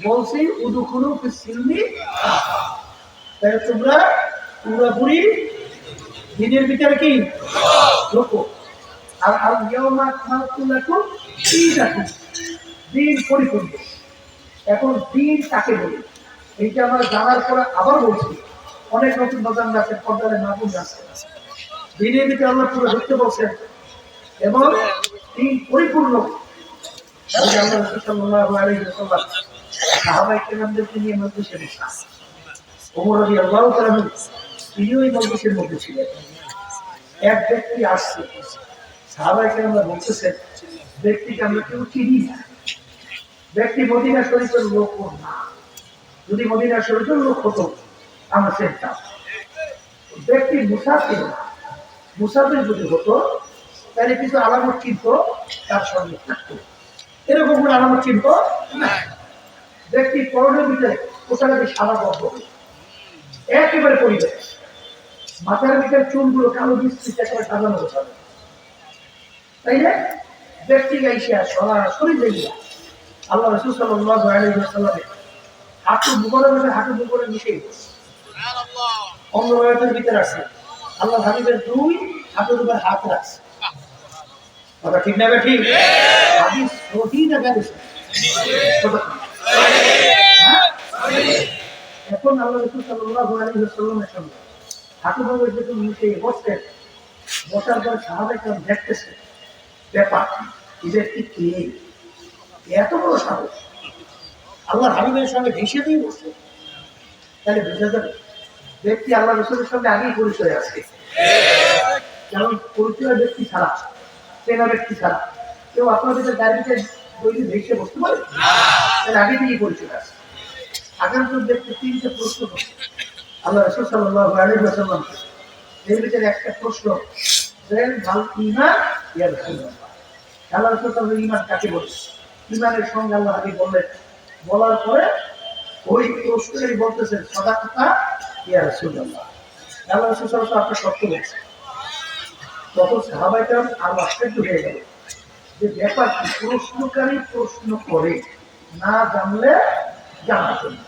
বলছি উদুখুলু ফিস সিলমি, তাই তোমরা পুরোপুরি দিনের ভিতরে কি ঢোকো। আর আল ইয়াউমা আকমালতু লাকুম দীনাকুম, দিন পরিপূর্ণ। এখন দিন কাকে বলে এইটা আমরা জানার পরে আবার বলছি, অনেক নতুন বাজান আছে, পর্দারে মা বোন আছে, দিনের ভিতরে আল্লাহ পুরো ঢুকতে বলছেন এবং দিন পরিপূর্ণ। আল্লাহ সাল্লাল্লাহু আলাইহি ওয়াসাল্লাম সাহাবায়ে কেরামদেরকে নিয়ে মজলিসে বসেছেন, ওমর রাদিয়াল্লাহু তাআলা তিনিও এই মজলিসের মধ্যে ছিলেন। এক ব্যক্তি আসছে, সাহাবায়ে কেরামরা বলতেছেন ব্যক্তিকে আমরা কেউ চিনি না, ব্যক্তি মদিনা শরীফের লোক না, যদি মদিনা শরীফের লোক হতো আমরা চিনতাম। ব্যক্তি মুসাফির না, মুসাফির যদি হতো তাহলে কিছু আলামত চিনত তার সঙ্গে থাকতো, এরকম কোনো আলামত চিনত না। ব্যক্তি করোনার ভিতরে পোশাকে সাদা বদ্ধ, একেবারে পরিবেশ, মাথার ভিতরে চুলগুলো কালো বৃষ্টি একেবারে সাজানো গোছানো, তাই না? ব্যক্তি গাইছে সরাসরি দেখলাম আল্লাহ রাসূল সাল্লাল্লাহু আলাইহি ওয়াসাল্লামের হাঁটু বুকের হাঁটু বুকের মিশে গেছে, অন্য বয়সের ভিতরে আছে, আল্লাহ হাবিবের 2 হাঁটুর উপর হাত রাখছে, কথা ঠিক না? ঠিক হাদিস সহিহ না? এখন আল্লাহ রাসূল সাল্লাল্লাহু আলাইহি ওয়াসাল্লামের সঙ্গে হাঁটু ভাবে যখন নিচে বসতেন, বসার পর সাহাবায়ে দেখতেছে ব্যাপার এদের কি এত বড় সাহস, আল্লাহ হাবিবের সঙ্গে ভেসে দিয়ে বসছে। তাহলে বোঝা যাবে ব্যক্তি আল্লাহ রসুলের সঙ্গে আগেই পরিচয় আছে। যেমন পরিচয় ব্যক্তি ছাড়া, চেনা ব্যক্তি ছাড়া কেউ আপনাদের গাড়িতে তৈরি ভেসে বসতে পারে? তাহলে আগে থেকেই পরিচয় আছে। আগামী ব্যক্তি তিনটে প্রশ্ন করছে আল্লাহ রসুল সাল্লাল্লাহু আলাইহি ওয়াসাল্লামকে। এর ভিতরে একটা প্রশ্ন, ভাল ঈমান ইয়া রাসূলুল্লাহ। আল্লাহ রসুল সাল্লাল্লাহু ঈমান কাকে বলে? ঈমানের সঙ্গে আল্লাহ হাবিব বললেন, বলার পরে ওই প্রশ্নই বলতেছেন সাদাকাতা ইয়া রাসূলুল্লাহ। আল্লাহ রাসূল সাল্লাল্লাহু আলাইহি ওয়াসাল্লাম আপনার সত্য বলছে। তখন সাহাবায়ে কেরাম আরো আশ্চর্য হয়ে গেল যে ব্যাপার কি, প্রশ্নকারী প্রশ্ন করে না জানলে জানার জন্য,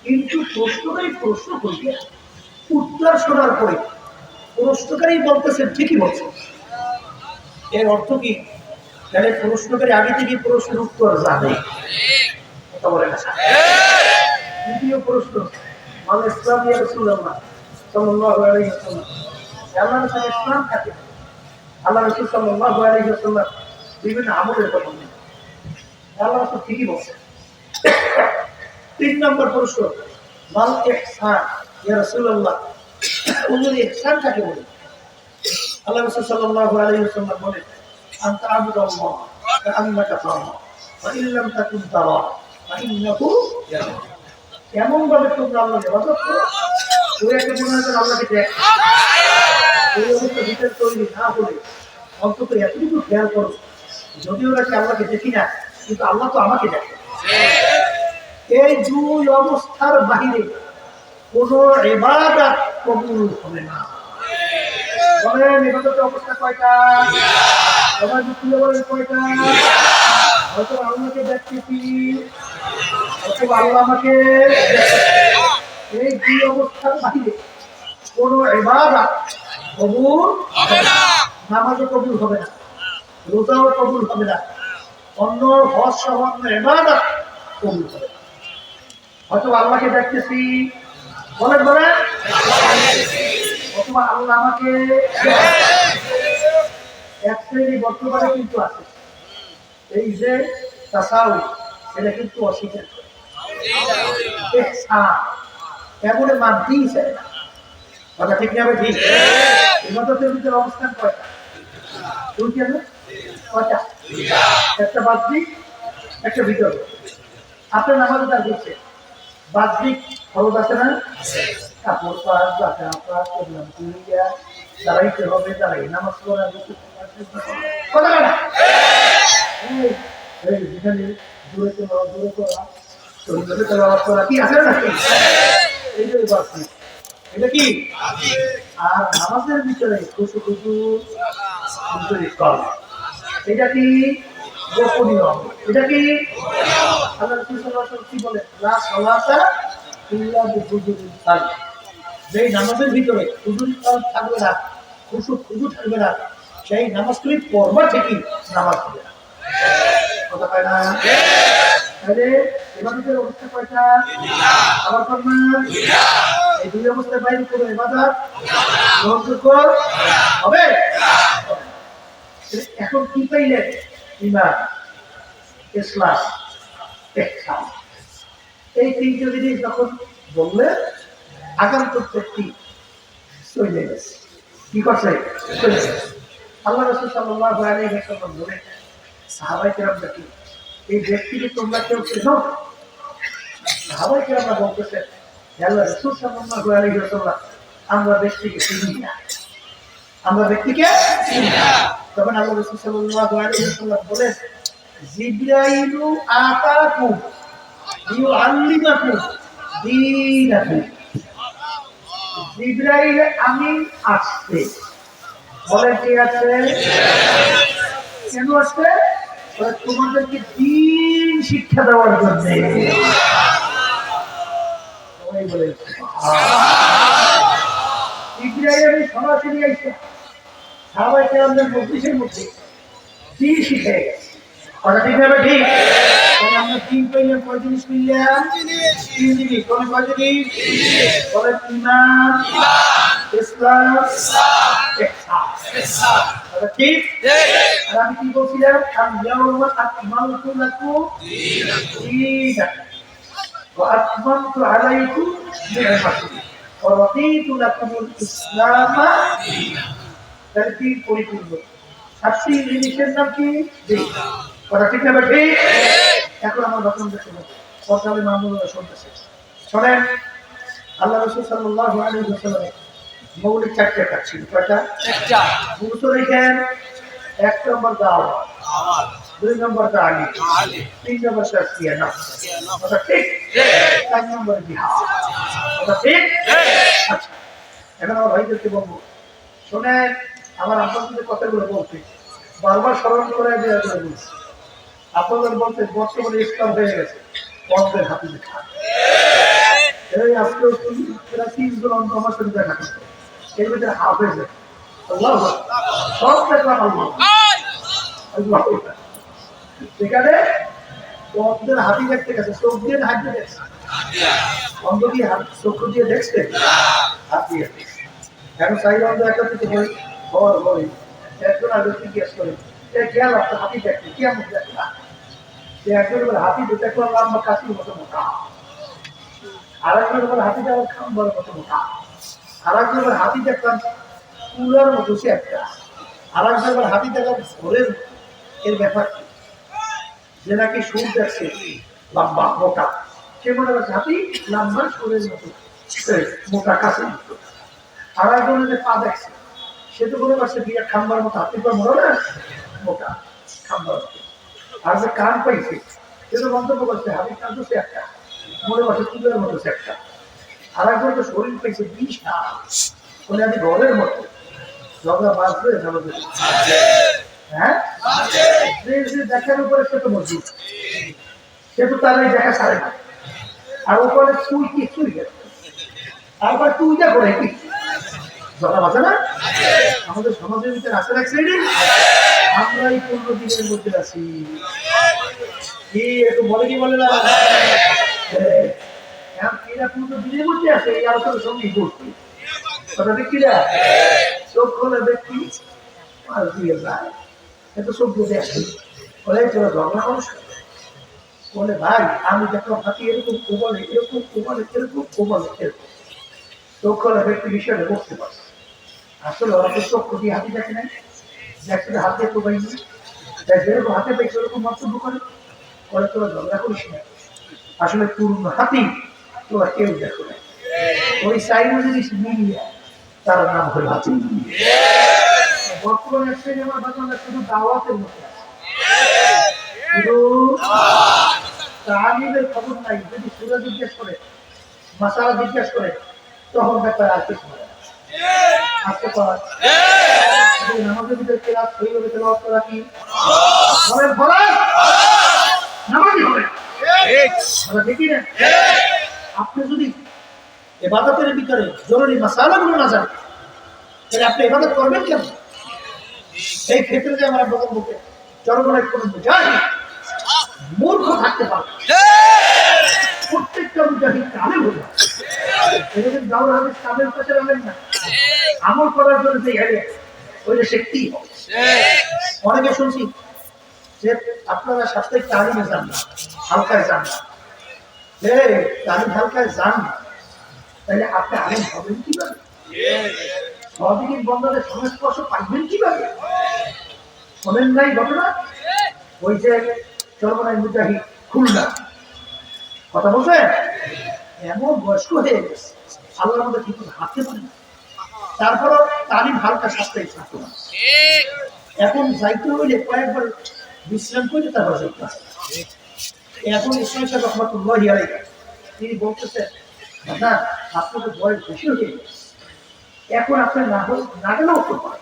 কিন্তু প্রশ্নকারী প্রশ্ন করবে উত্তর শোনার পরে প্রশ্নকারী বলতেছেন ঠিকই বলছে। এর অর্থ কি? তাহলে প্রশ্নকারী আগে থেকে প্রশ্নের উত্তর জানে। কথা বলে না। দ্বিতীয় প্রশ্ন, মানে ইসলাম ইয়া রাসূলুল্লাহ সাল্লাল্লাহু আলাইহি ওয়াসাল্লাম, আল্লাহ রাসূল ইসলাম কাকে? আল্লাহ রাসূল সাল্লাল্লাহু আলাইহি ওয়াসাল্লাম বিভিন্ন আমলের কথা বলেন, আল্লাহ রাসূল ঠিকই বলছেন। তিন নম্বর প্রশ্ন, মাল ইহসান ইয়া রাসূলুল্লাহ, হুজুর ইহসান কাকে বলে? আল্লাহ রাসূল সাল্লাল্লাহু আলাইহি ওয়াসাল্লাম বলেন, আনতা আবুদাল্লাহ কাআন্নাকা তারাহু ওয়া ইন লাম তাকুন তারাহু ফা ইন্নাহু ইয়ারাক। এমন ভাবে তোমরা আল্লাহকে ইবাদত করো ওই একটা মনে হয় আল্লাহকে দেখ। এই অবস্থা ভিতর তৈরি না হলে অন্তত এতটুকু খেয়াল করো, যদিও নাকি আল্লাহকে দেখি না, কিন্তু আল্লাহ তো আমাকে দেখে। এই দুই অবস্থার বাহিরে কোন ইবাদত কবুল হবে না। বলেন ইবাদতের অবস্থা কয়টা? সবাই বুঝতে বলেন কয়টা? হয়তো আল্লাহকে দেখতেছি, অথবা আল্লাহ আমাকে। এই দুই অবস্থার বাহিরে কোন ইবাদত কবুল হবে না। নামাজও কবুল হবে না, রোজাও কবুল হবে না, অন্য হজ সহ অন্য ইবাদত কবুল হবে না। হয়তো আল্লাহকে দেখতেছি, বলেন বলেন, অথবা আল্লাহ আমাকে। এক শ্রেণী বর্তমানে কিন্তু আছে, এই যে তাসাউফ, এটা কিন্তু অস্বীকার করে। এমন মানতেই চায় না। কথা ঠিক না? ঠিক। ইবাদতের ভিতরে অবস্থান কয়টা? দুইটা না? কয়টা? একটা বাহ্যিক, একটা ভিতরে। আপনার নামাজে তার দিচ্ছে বাহ্যিক খরচ আছে না? কাপড় পাস, বাটা পাস, করলাম কুড়িয়া, দাঁড়াইতে হবে, দাঁড়াই নামাজ পড়া, কথা না? যেখানে দূরে করা, দূরে করা, শরীরে তেলাওয়াত করা কি আছে না? এইটাই বাহ্যিক। এটা কি? আর নামাজের ভিতরে খুশু খুশু এটা কি? গোপনীয়। এটা কি? আল্লাহ রাসূল সাল্লাল্লাহু আলাইহি ওয়াসাল্লাম কি বলেন? লা সালাতা ইল্লা বিহুজুরিল সালাত। যেই নামাজের ভিতরে হুজুরি সালাত থাকবে না, খুশু খুশু থাকবে না, সেই নামাজগুলি পড়বা ঠিকই, নামাজ হবে না। কথা কয় না? তাহলে ইবাদতের অবস্থা কয়টা? আবার করবেন এই দুই অবস্থার বাইরে কোনো ইবাদত গ্রহণযোগ্য হবে? এখন কি পাইলেন? ঈমান, ইসলাম, ইহসান। এই তিনটে জিনিস যখন বললে আগাম প্রত্যেকটি চলে গেছে। কি করছে? চলে গেছে। আল্লাহ রাসূল সাল্লাল্লাহু আলাইহি ওয়াসাল্লাম বলেন, সাহাবায়ে কেরামরা কি এই ব্যক্তিকে তোমরা কেউ চেনো? সাহাবায়ে কেরামরা বলতেছেন, আল্লাহ রাসূল সাল্লাল্লাহু আলাইহি ওয়াসাল্লাম, আমরা ব্যক্তিকে চিনি না। আমরা ব্যক্তিকে চিনি না। তখন আল্লাহ রাসূল সাল্লাল্লাহু আলাইহি ওয়াসাল্লাম বলেন, জিবরাইলু আতাকুম লিউআল্লিমাকুম দীনাকুম। জিবরাইল আমিন আসছে। বলেন কে আছে? কেন আসছে? তোমাদেরকে দ্বীন শিক্ষা দেওয়ার জন্য। সবাই বলে জিবরাইল আমি সরাসরি আইসা সাহাবায়ে কেরামদের মজলিসের মধ্যে দ্বীন শিখে গেছে। কথা ঠিক হবে? ঠিক। তাহলে আমরা তিন পেলাম, কয় জিনিস পেলাম? তিন জিনিস। বলে কয় জিনিস? বলে ঈমান, ইসলাম, ইহসান। কথা ঠিক? আর আমি কি বলছিলাম? আল-ইয়াওমা আকমালতু লাকুম দীনাকুম ওয়া আতমামতু আলাইকুম নি'মাতি ওয়া রাদিতু লাকুমুল ইসলামা দীনান। তাহলে তিন পরিপূর্ণ। সাতটি জিনিসের নাম কি? দিন। কথা ঠিক না ঠিক? এখন আমার বচন দেখতে হবে। পর্দালে মামুনুল্লাহ শুনতেছে। শোনেন, আল্লাহ রাসূল সাল্লাল্লাহু আলাইহি ওয়াসাল্লাম মৌলিক চারটে কাজ ছিল। কয়টা? একটা বুঝতে রেখেন। এক নম্বর দাওয়াত, দুই নম্বর তালিম, তিন নম্বর তাসকিয়া নফস। কথা ঠিক? চার নম্বর জিহাদ। কথা ঠিক? আচ্ছা, এখন আমার ভাইদেরকে বলবো, শোনেন, আমার আপনাদের কথাগুলো বলতে বারবার স্মরণ করে দেওয়া করে বলছি। আপনাদের বলতে বর্তমানে ইসলাম হয়ে গেছে পথের হাতে দেখা। এই আজকেও প্রায় ৩ জন অন্ত আমার সাথে দেখা করতো। এর ভিতরে হাফেজ আল্লাহ সব দেখলাম আল্লাহ আল্লাহ। সেখানে পথের হাতি দেখতে গেছে, চোখ দিয়ে হাঁটতে গেছে, অন্ধ দিয়ে চক্ষু দিয়ে দেখছে, হাত দিয়ে দেখছে। এখন চাই অন্ধ একটা থেকে বই ঘর বই একজন আগে জিজ্ঞেস করে খেয়াল রাখতে হাতি দেখতে কি এমন দেখে না। যে একজন হাতি দেখলাম লম্বা কাশির মতো মোটা, আর একজন হাতিটা আবার খাম্বার মতো মোটা, আর একজন হাতি দেখলাম কুলার মতো সে একটা, আর একজন হাতি দেখলাম ঘোরের। এর ব্যাপার কি? যে নাকি সুর দেখছে লম্বা মোটা, সে মনে করছে হাতি লম্বা সুরের মতো মোটা কাশির মতো। আর একজনের যে পা দেখছে সে তো মনে করছে বিরাট খাম্বার মতো, হাতির পা মনে না মোটা খাম্বার মতো। আর যে কান পাইছে সে তো মন্তব্য করছে হাতির কান তো সে একটা, মনে করছে কুলের মতো সে একটা। আর একজন তো শরীর পেয়েছে বিশাল, বলে আমি ঘরের মতো। ঝগড়া বাঁচবে হ্যাঁ, দেখার উপরে সে তো মজবুত, সে তো তার দেখা ছাড়ে না। আর ওপরে তুই কি তুই তারপর তুই যা করে কি ঝগড়া বাঁচে না। আমাদের সমাজের ভিতরে আসে এক সাইডে আমরা এই 15 দিনের মধ্যে আছি। কি একটু বলে কি বলে না? এরা 15 দিনের মধ্যে আছে এই আলোচনার সঙ্গে করছি। কথা দেখি না, চোখ খোলে ব্যক্তি আর দিয়ে যায়, এত চোখ বুঝে আসে বলে তোরা ঝগড়া মানুষ বলে ভাই আমি দেখলাম হাতি এরকম কোমলে এরকম কোমলে এরকম কোমলে এরকম। চোখ খোলা ব্যক্তি বিষয়টা বুঝতে পারছে। আসলে ওরা তো চোখ দিয়ে হাতি দেখে নাই, দেখছে হাতে তো পাইনি, যেরকম হাতে পাইছে ওরকম মন্তব্য করে বলে তোরা ঝগড়া করিস না। আসলে পূর্ণ হাতি তোরা কেউ দেখো না। ওই সাইড জিনিস মিলিয়ে তার নাম হলো হাতি। বর্তমানে সিনেমা বাজানো শুধু দাওয়াতের মধ্যে আছে, শুধু তালিমের খবর নাই। যদি সুরা জিজ্ঞেস করে মাসালা জিজ্ঞেস করে তখন ব্যাপার আর কিছু হয় না। আসতে পার নামাজের ভিতরে ক্লাস হয়ে গেলে তেলাওয়াত করা কি বলে নামাজি হবে দেখি না। আপনি যদি ইবাদতের ভিতরে জরুরি মাসালাগুলো না জানেন তাহলে আপনি ইবাদত করবেন কেন? এই ক্ষেত্রে যে আমরা বলবো জনগণের কোনো মুজাহিদ মূর্খ থাকতে পারে, প্রত্যেকটা মুজাহিদ কামেল হয়ে যায়। এরকম দাউদ হাদিস কামেল কাছে রাখেন না, আমল করার জন্য যে হেরে ওইটা শিখতেই হবে। অনেকে শুনছি যে আপনারা সাপ্তাহিক তালিমে যান না, হালকায় যান না। তালিম হালকায় যান না, তাহলে আপনি আলেম হবেন কিভাবে? সহদিন বন্ধনের সংস্পর্শ পাইবেন কিভাবে? শোনেন নাই ঘটনা? ওই যে চরমনাই মুজাহিদ খুলনা কথা বলছে, এমন বয়স্ক হয়ে গেছে আল্লাহর মধ্যে কিন্তু হাঁটতে পারে না। তারপরও তালিম হালকা সাপ্তাহিক থাকতো না। এখন যাইতে হইলে কয়েকবার বিশ্রাম করে তারপর যাইতে হয়। এখন ইসলাম সাহেব রহমতুল্লাহি আলাইহি তিনি বলতেছেন দাদা আপনার তো বয়স বেশি হয়ে গেছে, এখন আপনার না গেলেও তো পারে।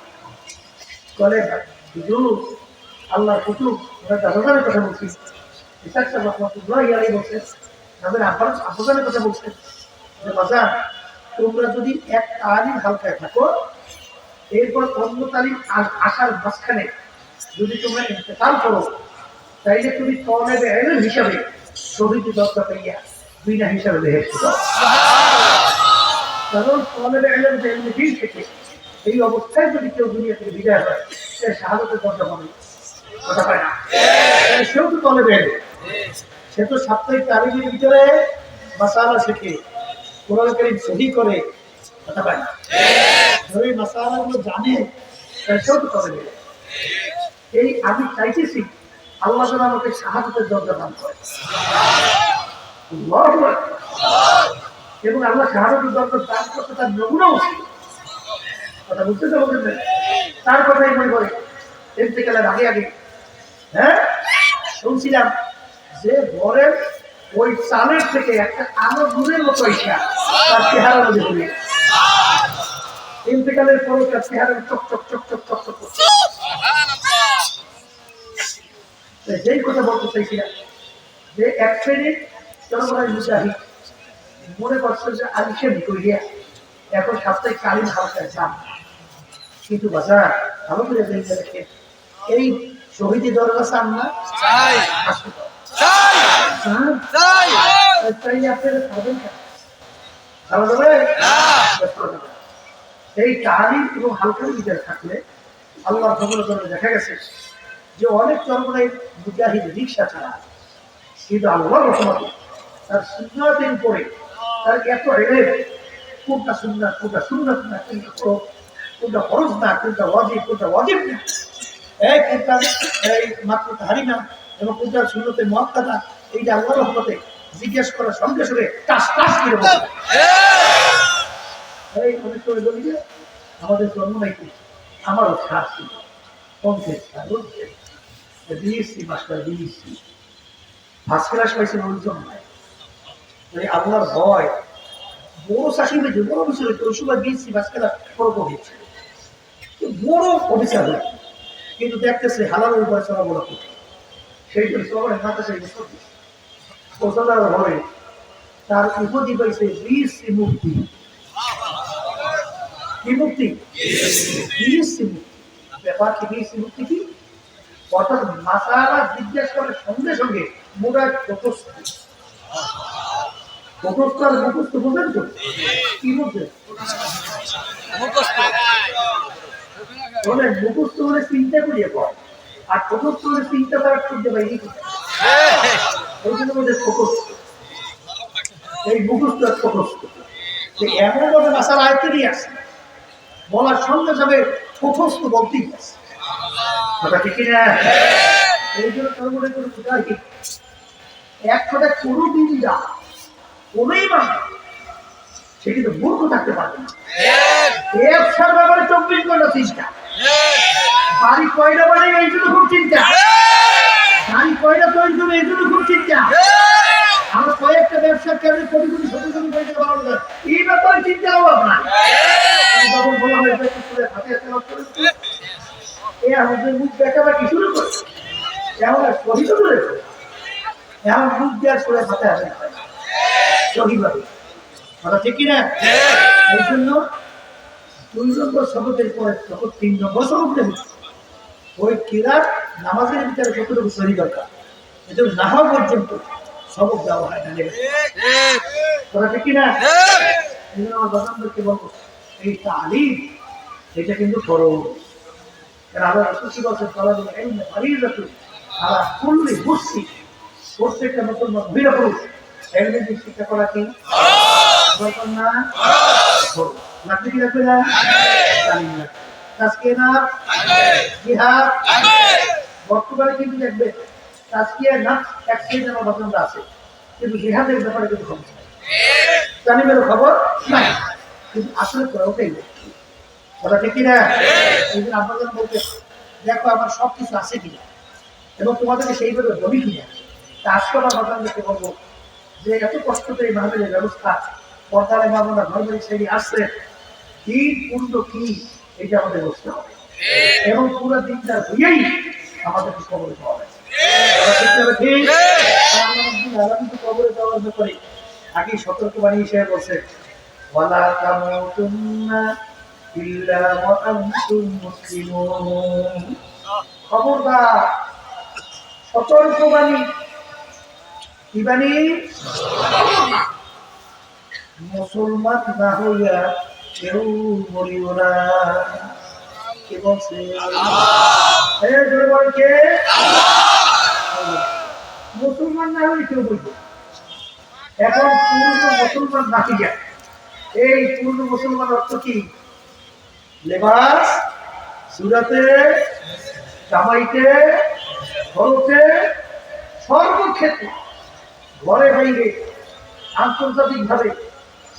বলে আল্লাহর কুতুব দাদাদের কথা বলছি, ইসলাম সাহেব রহমতুল্লাহি আলাইহি বলছেন তাদের আব্বাজানের কথা বলছেন যে বাজার তোমরা যদি এক তালিম হালকায় থাকো এরপর অন্য তালিম আসার মাঝখানে যদি তোমরা ইন্তেকাল করো তাইলে তুমি তলেবে এলেন হিসাবে শহীদ দরজা পাইয়া বিনা হিসাবে বেহেশতে দাও। কারণ তলেবে এলেন যে এমনি দিন থেকে এই অবস্থায় যদি কেউ দুনিয়া থেকে বিদায় হয় সে শাহাদতের দরজা পাবে কথা পায় না। সেও তো তলেবে এলেন, সে তো সাপ্তাহিক তালিমের ভিতরে মাসালা শেখে, কোরআন কারীম সহি করে কথা পায় না। ধরে মাসালাগুলো জানে, সেও তো তলেবে এলেন। এই আমি চাইতেছি আল্লাহ যেন আমাকে শাহাদতের দরজা দান করে। আল্লাহু আকবার। এবং আল্লাহ শাহাদতের দরজা দান করতে তার নমুনাও ছিল। কথা বুঝতে তো বলছেন না? তার কথাই মনে করে ইন্তেকালের আগে আগে হ্যাঁ শুনছিলাম যে ঘরের ওই চালের থেকে একটা আলো দূরের মতো ইচ্ছা তার চেহারা মধ্যে ঘুরে ইন্তেকালের পরে তার চেহারা চক চক চক চক চক চক করছে। যেই কথা বলতে চাইছিলাম যে এক শ্রেণীর চরমরাই মুজাহিদ মনে করছে যে আলিশে করিয়া এখন সাপ্তাহিক কালীন হালকায় যান, কিন্তু বাজার ভালো করে দেখে দেখে এই শহীদি দরজা চান না চাই আপনারা খাবেন খাওয়া যাবে। এই কালীন এবং হালকার ভিতরে থাকলে আল্লাহর ফজলে দেখা গেছে যে অনেক চরমরাই মুজাহিদ রিক্সা ছাড়া, কিন্তু আল্লাহর রহমতে তার সুন্নাতের উপরে তার এত এলেন কোনটা সুন্নাত কোনটা সুন্নাত না, কোনটা ফরজ না, কোনটা ওয়াজিব না, কোনটা এই মাত্র তাহারি না এবং কোনটা সুন্নতে মুআক্কাদা, এইটা আল্লাহর রহমতে জিজ্ঞেস করার সঙ্গে সঙ্গে টাস টাস করে বলে। এই অনেক সময় বলি যে আমাদের জন্ম নাকি আমারও ছাড় ছিল BSc master BSc first class পাইছিল ওই জন্য আল্লাহর ভয় বড় চাকরি হয়েছে, বড় অফিসার হয়েছে, ওই সময় বিএসসি ফার্স্ট ক্লাস বড় হয়েছে, বড় অফিসার হয়েছে, কিন্তু দেখতেছে হালালের উপরে চলা বড় করছে সেই জন্য সবার মাথা সেই ওষুধের ঘরে তার উপাধি পাইছে বিএসসি মুক্তি। কি মুক্তি? বিএসসি মুক্তি। ব্যাপার কি বিএসসি মুক্তি কি? অর্থাৎ মাসালা জিজ্ঞেস করার সঙ্গে সঙ্গে মোটা মুখস্থ আর মুখস্থ বোঝেন তো কি বলছে? মুখস্থ হলে চিন্তা করিয়ে পড়ে আর মুখস্থ হলে চিন্তা করার করতে পারি ওই জন্য বলছে মুখস্থ। এই মুখস্থ আর মুখস্থ এমন ভাবে মাসালা আয়ত্তে নিয়ে আসে বলার সঙ্গে সঙ্গে মুখস্থ বলতেই আসে কথা ঠিক না? এই জন্য সর্বদা কোনো মুজাহিদ এক কথা কোনো দিন যা কোনোই মানে সে কিন্তু মূর্খ থাকতে পারবে না। ব্যবসার ব্যাপারে 24 ঘন্টা চিন্তা, বাড়ি কয়টা বাড়ি এই জন্য খুব চিন্তা, গাড়ি কয়টা তৈরি করবে এই জন্য খুব চিন্তা, আমরা কয়েকটা ব্যবসার কারণে কোটি কোটি শত কোটি পয়সা বাড়ানো যায় এই ব্যাপারে চিন্তা অভাব না। যখন বলা হয় হাতে হাতে আমাদের মুখ দেখাবা কি শুরু করে এমন শহীদ করেছে এমন মুখ দেওয়ার করে হাতে আসে শহীদভাবে কথা ঠিক কিনা? এই জন্য 2 নম্বর শপথের পরে যখন 3 নম্বর শপথ নেবে ওই কিরাত নামাজের ভিতরে যতটুকু সহি দরকার এটা না হওয়া পর্যন্ত শপথ দেওয়া হয় না। কথা ঠিক কিনা? এই জন্য আমার বাজানদেরকে বলবো এই তালিম এটা কিন্তু ফরজ। প্রত্যেকটা মুসলমান মহিলা পুরুষ শিক্ষা করা কি দরকার না? লাগবে কি লাগবে না? বর্তমানে কিন্তু দেখবে তাজকিয়া না এক শ্রেণীর আমার বাচ্চারা আছে, কিন্তু জিহাদের ব্যাপারে কিন্তু খবর নাই, তালিমেরও খবর নাই, কিন্তু আসলে ওটাই কথা ঠিক কিনা? এই জন্য আপনাদের বলতে দেখো আমার সবকিছু আছে কিনা এবং তোমাদেরকে সেইভাবে বলি কিনা। তা আজকে আমার বাচ্চাদেরকে বলবো যে এত কষ্ট করে এই মাহফিলের ব্যবস্থা পর্দারে মামলা ঘর বাড়ি ছেড়ে আসছে কি পূর্ণ কি এটা আমাদের বুঝতে হবে এবং পুরো দিনটা হইয়েই আমাদেরকে কবরে দেওয়া হবে। কবরে দেওয়ার ব্যাপারে আগে সতর্ক বাণী হিসেবে বলছে ওয়ালা তামুতুন্না ইল্লা ওয়া আনতুম মুসলিমুন। খবরদার সতর্ক বাণী। কি বাণী? মুসলমান না হইয়া কেউ মরিও না। কে বলছে? কে? মুসলমান না হলে কেউ বলবে। এখন পূর্ণ মুসলমান না হইয়া, এই পূর্ণ মুসলমান অর্থ কি? লেবাস, সুরাতে, জামাইতে, খরচে, সর্বক্ষেত্রে, ঘরে বাইরে, আন্তর্জাতিক ভাবে,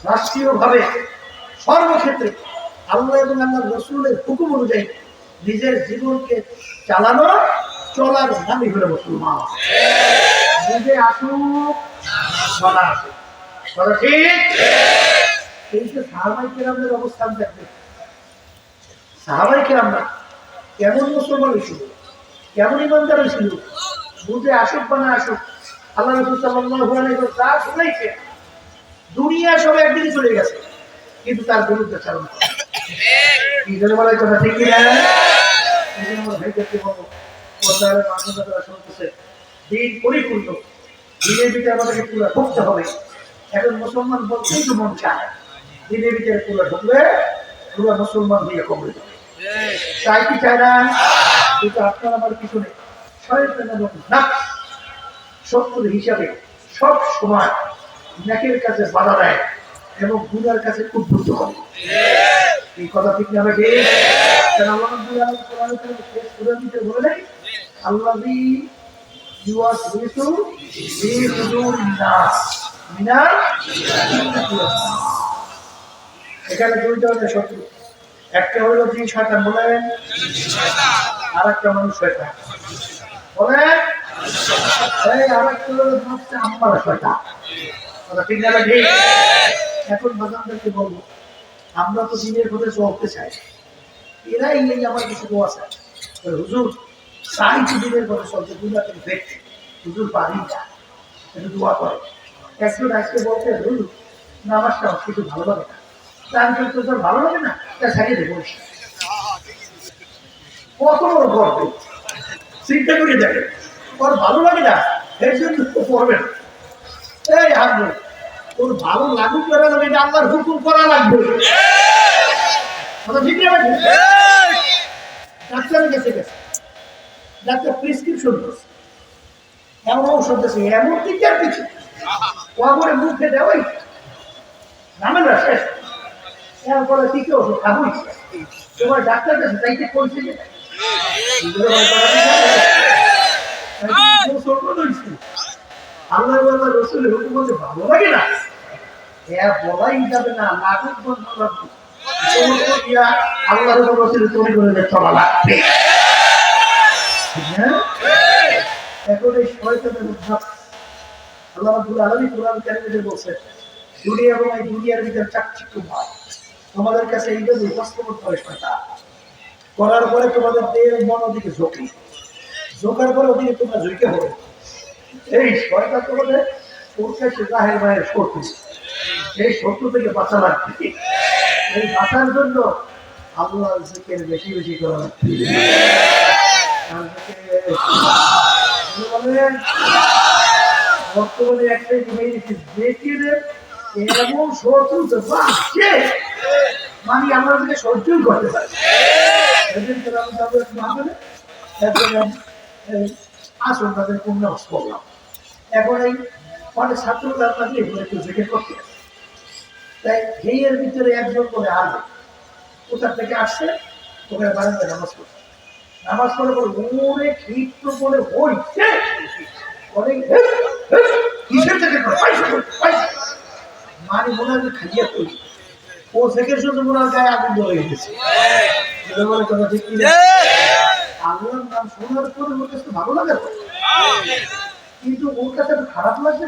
রাষ্ট্রীয় ভাবে, সর্বক্ষেত্রে আল্লাহ এবং আল্লাহ রসুলের হুকুম অনুযায়ী নিজের জীবনকে চালানো, চলার নামই হলো মুসলমান। নিজে আসুক, চলা আসুক, ঠিক। এই যে সাহাবাই কেরামদের অবস্থান দেখবে, সাহাবাই কেরামরা কেমন মুসলমান হয়েছিল, কেমন ইমানদার হয়েছিল, বুঝে আসুক বা না আসুক, আল্লাহ রাসূল সাল্লাল্লাহু আলাইহি ওয়াসাল্লাম যা শুনাইছে, দুনিয়া সব একদিকে চলে গেছে, কিন্তু তার বিরুদ্ধে চালনা করে। কি জন্য বলে কথা ঠিক কি না? এই জন্য আমরা ভাইদেরকে বলবো, পর্দার মাধ্যমে যারা শুনতেছে, দিন পরিপূর্ণ, দিনের ভিতরে আমাদেরকে পুরো ঢুকতে হবে। এখন মুসলমান বলতেই তো মন চায়, দিনের ভিতরে পুরো ঢুকলে পুরো মুসলমান দিয়ে কমে যাবে। চাই কি চায় না? কিন্তু আপনার আমার পিছনে শয়তান এবং নাফস শত্রুর হিসাবে সব সময় নেকের কাছে বাধা দেয় এবং গুনার কাছে উদ্বুদ্ধ করে। এই কথা ঠিক না? আল্লাহ রাব্বুল আলামিন কোরআনে শেষ সূরা দিতে বলে নাই, আল্লাযী ইউওয়াসওয়িসু ফি সুদুরিন নাস মিনাল জিন্নাতি ওয়াস নাস। এখানে দুই ধরনের শত্রু, একটা হলো জিন শয়তান, বলেন, আর একটা মানুষ শয়তান, বলেন, এই আর একটা হলো নফসে আম্মারা শয়তান। কথা ঠিক না? ঠিক। এখন বাজানদেরকে বলবো, আমরা তো দিনের পথে চলতে চাই, এরাই এই আমার কিছু দোয়া চাই, হুজুর চাই তো দিনের পথে চলতে, দুনিয়াতে দেখতে, হুজুর পারি না, একটু দোয়া করে। একজন আজকে বলতে, হুজুর নামাজটা কিছু ভালো লাগে না, আমি তো তোর ভালো লাগে না, তা সাইডে দেবো। কত বড় গর্ব, চিন্তা করে দেখে, ওর ভালো লাগে না, এর জন্য পড়বে না। এই হারবে, তোর ভালো লাগুক করা লাগবে, আল্লাহর হুকুম করা লাগবে। ঠিক না? ডাক্তারের কাছে গেছে, ডাক্তার প্রেসক্রিপশন করছে, এমন ঔষধ আছে, এমন টিকার কিছু ওপরে মুখে দেওয়াই ঝামেলা শেষ। এরপরে টিকে ওষুধ খাবই, তোমার ডাক্তার কাছে যাইতে করছে যে আল্লাহ আল্লাহ রসুলের হুকুম বলতে ভালো লাগে না, বলাই যাবে না, লাগুক বন্ধ লাগবে, আল্লাহ রসুলের তৈরি করে চলা লাগবে। এখন এই শয়তানের উদ্ধার আল্লাহ রাব্বুল আলামিন কোরআন কারীমে বলছেন, দুনিয়া এবং এই দুনিয়ার ভিতরে চাকচিক্য হয়, তোমাদের কাছে এইভাবে উপস্থাপন করে শয়তান, করার পরে তোমাদের দেহ মন ওদিকে ঝোঁকে, ঝোঁকার পরে ওদিকে তোমরা ঝুঁকে হবে। এই শয়তান তোমাদের প্রকাশ্যে জাহের বাহের শত্রু, এই শত্রু থেকে বাঁচা লাগবে। এই বাঁচার জন্য আল্লাহর জিকির বেশি বেশি করা লাগবে। বর্তমানে একটাই জিকিরের এমন শত্রু বাড়ছে, মানে আমরা থেকে সহ্যই করতে পারি। আসুন তাদের পুণ্যাস করলাম, এখন এই অনেক ছাত্ররা আপনাকে একটু জিকির করতে আসে, তাই হেয়ের ভিতরে একজন করে আসবে, কোথার থেকে আসছে, ওখানে বারান্দায় নামাজ পড়ছে, নামাজ পড়ে বলে ওরে ক্ষিপ্ত বলে হইছে অনেক কিসের থেকে মানে মনে হয় খাইয়া করি, ও থেকে শুধু মনে হয় গায়ে আগুন ধরে গেছে। কথা ঠিক কি? আল্লাহর নাম শোনার পরে ওর কাছে ভালো লাগে, কিন্তু ওর কাছে খারাপ লাগবে।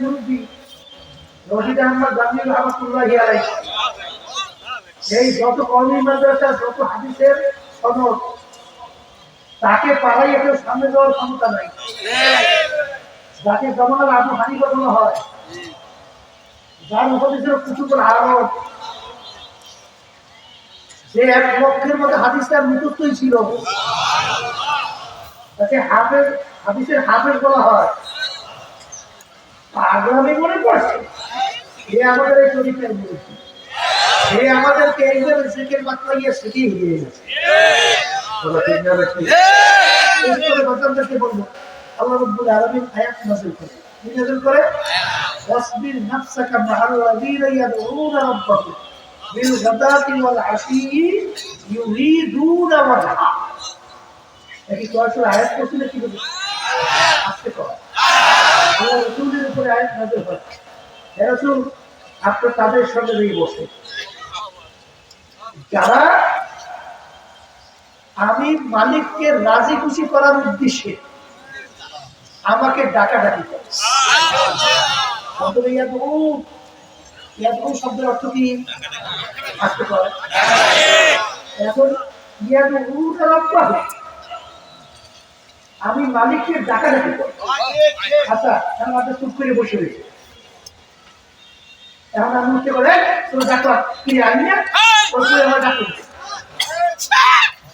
মুরব্বী রশিদ আহমদ জামিল রহমতুল্লাহি আলাইহি, এই যত কওমি মাদ্রাসা, যত হাদিসের সনদ, তাকে পাড়াই কেউ সামনে যাওয়ার ক্ষমতা নাই। যাকে জমানার আবু হানিফা বলা হয়, যার উপদেশের কুতুবুল আরব, যে 1 লক্ষের মধ্যে হাদিস তার মুখস্থই ছিল, তাকে হাদিসের হাফেজ বলা হয়। পাগলামি মনে পড়ছে, এ আমাদের এই চরিত্রের বলেছে, এ আমাদেরকে এইভাবে জিকির মাত্রা গিয়ে শিখিয়ে দিয়ে গেছে। বাচ্চাদেরকে বলবো আল্লাহ রাব্বুল আলামিন আয়াত নাযিল করে, কি নাযিল করে? ওয়াসবির নাফসাকা মা'আল্লাযীনা ইয়াদউনা রাব্বাহুম বিল গাদাতি ওয়াল আশিয়্যি ইউরিদুনা ওয়াজহা। এই কয়টা আয়াত পড়ছিলে কি বলছে? আজকে তো আল্লাহ রাসূলের উপরে আয়াত নাযিল হয়, হে রাসূল আপনি তাদের সঙ্গে নিয়ে বসে যারা আমি মালিককে রাজি খুশি করার উদ্দেশ্যে আমাকে ডাকাডাকি করে। শব্দের অর্থ কি? আসতে পারে। এখন আমি মালিককে ডাকাডাকি করি। আচ্ছা, এখন আপনি চুপ করে বসে রয়েছে, এখন আমি উঠতে পারে তোর ডাক্তার কি আইনি না আমার ডাক্তার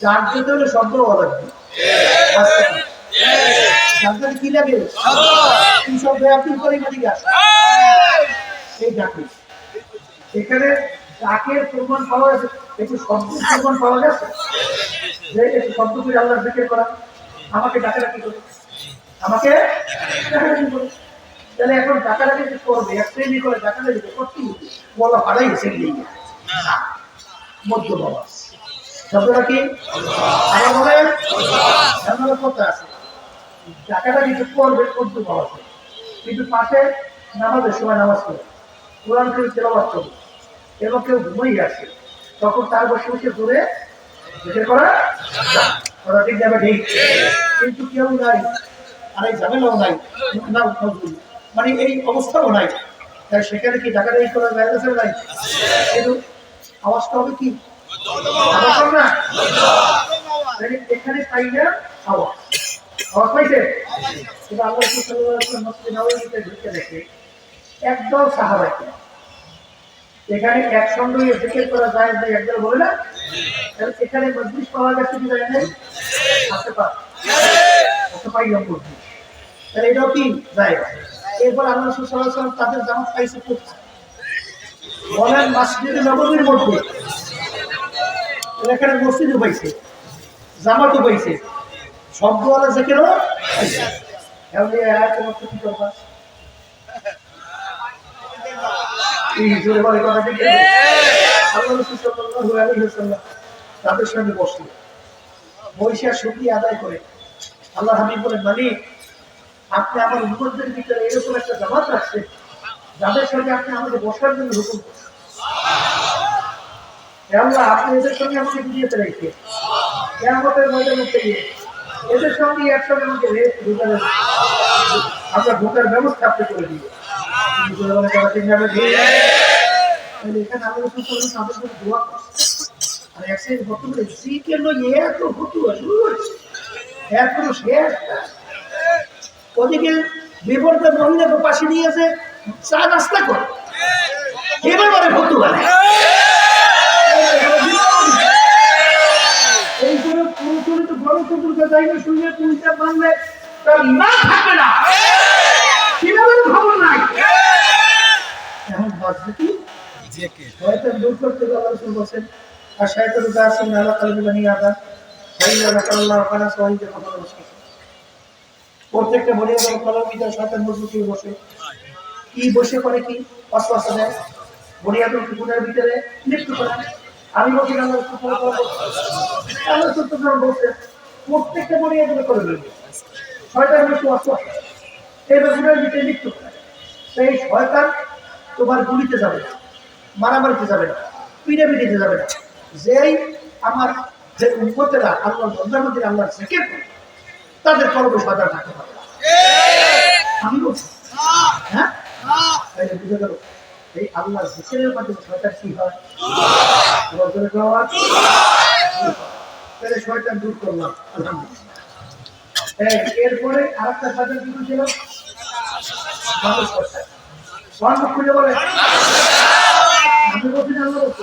জানতে হলে শব্দ বলা লাগবে। জানতে কি লাগে? শব্দ আপনি করে দিকে আসে এই ডাকে। এখানে ডাকের প্রমাণ পাওয়া গেছে, একটু শব্দ প্রমাণ পাওয়া গেছে যে একটু শব্দ করে আল্লাহ জিকির করা। আমাকে ডাকাডাকি করে, আমাকে ডাকাডাকি করে। তাহলে এখন ডাকাডাকি করবে, এক শ্রেণী করে ডাকাডাকি করতে বলা হারাই গেছে মধ্য বাবা শব্দটা কি? আমার বলেন আমার কথা আছে, ডাকাডাকি করবে মধ্য বাবা, কিন্তু পাশে নামাজের সময় নামাজ পড়ে কোরআন কেউ তেলাওয়াত করবে এবং কেউ ঘুমিয়ে আসে, তখন তার বসে বসে ধরে জিকির করা ওরা ঠিক যাবে ঠিক, কিন্তু কেউ নাই, আর এই ঝামেলাও নাই, মানে এই অবস্থাও নাই, তাই সেখানে কি ডাকাডাকি করা যায় নাই? কিন্তু আওয়াজটা হবে কি? না এখানে পাই না আওয়াজ, আওয়াজ পাইছে? কিন্তু আল্লাহ সাল্লাল্লাহু আলাইহি ওয়াসাল্লাম মসজিদে নববীতে ঢুকে দেখে একদল সাহাবাকে এখানে একসঙ্গে জিকির করা যায় যে একদল বলে না, এখানে মজলিস পাওয়া গেছে কি যায় নাই? আসতে পাই মজলিস, তাহলে এটাও কি যায়? এরপর আল্লাহ সাল্লাল্লাহু আলাইহি ওয়াসাল্লাম তাদের জামাত পাইছে কোথায়? বলেন মসজিদে নববীর মধ্যে। এখানে মসজিদও পাইছে, জামাতও পাইছে, শব্দওয়ালা জিকিরও পাইছে। এখন এই আয়াতের অর্থ কি করবা? তাদের সঙ্গে বসলো, বৈশা শুকরিয়া আদায় করে আল্লাহ হাবিব বলেন, মালিক আপনি আমার উম্মতদের ভিতরে এরকম একটা জামাত রাখছেন যাদের সঙ্গে আপনি আমাকে বসার জন্য হুকুম করছেন। আল্লাহ আপনি এদের সঙ্গে আমাকে বিয়েতে রেখে কিয়ামতের ময়দানে গিয়ে এদের সঙ্গে একসঙ্গে আমাকে আমরা ঢোকার ব্যবস্থা আপনি করে দিই। এখানে আমাদের তাদের জন্য দোয়া করছে, আর এক সাইড বর্তমানে জিকের এত ফতুয়া শুরু হয়েছে, এখনো শেষ। ওদিকে বিপরীতে মহিলাকে পাশে নিয়েছে চা নাস্তা করে, এবার বলে ফতুয়া এই করে প্রচলিত গণতন্ত্রকে যাইবে শুনে পুলিশে মানলে তার ইমান থাকবে না, কিভাবে খবর নাই। এখন বাঁচবে কি? শয়তান দূর করতে আল্লাহ রাসূল বলেন, আর শয়তান দাসিন আলা কলবি বানি আদম সাইয়্যারা আল্লাহ ওয়ালা সাইয়্যিদা কথা বলছে। প্রত্যেকটা বলে গেল কলবিতে শয়তান মজবুত হয়ে বসে, কি বসে করে কি ওয়াসওয়াসা দেয়, বনিয়াদের কুকুরের ভিতরে লিপ্ত করে। আমি বলছি আল্লাহ রাসূল বলছে প্রত্যেকটা বনিয়াদের করে দেবে শয়তান বসে ওয়াসওয়াসা এই কুকুরের ভিতরে লিপ্ত করে। সেই শয়তান তোমার গুলিতে যাবে না, মারামারিতে যাবে না, পিটাপিটিতে যাবে না। যেই আমার যে উম্মতেরা আল্লাহ বন্দার আল্লাহর জিকির করে তাদের কলবে শয়তান থাকতে পারে। আমি বলছি হ্যাঁ, বুঝে গেল এই আল্লাহর জিকিরের মাধ্যমে শয়তান কি হয়? তাহলে শয়তান দূর করলাম আলহামদুলিল্লাহ। এরপরে আরেকটা শয়তান কি ছিল? মানুষ শয়তান। খুলে বলে আমি বলছি না, আল্লাহ বলছি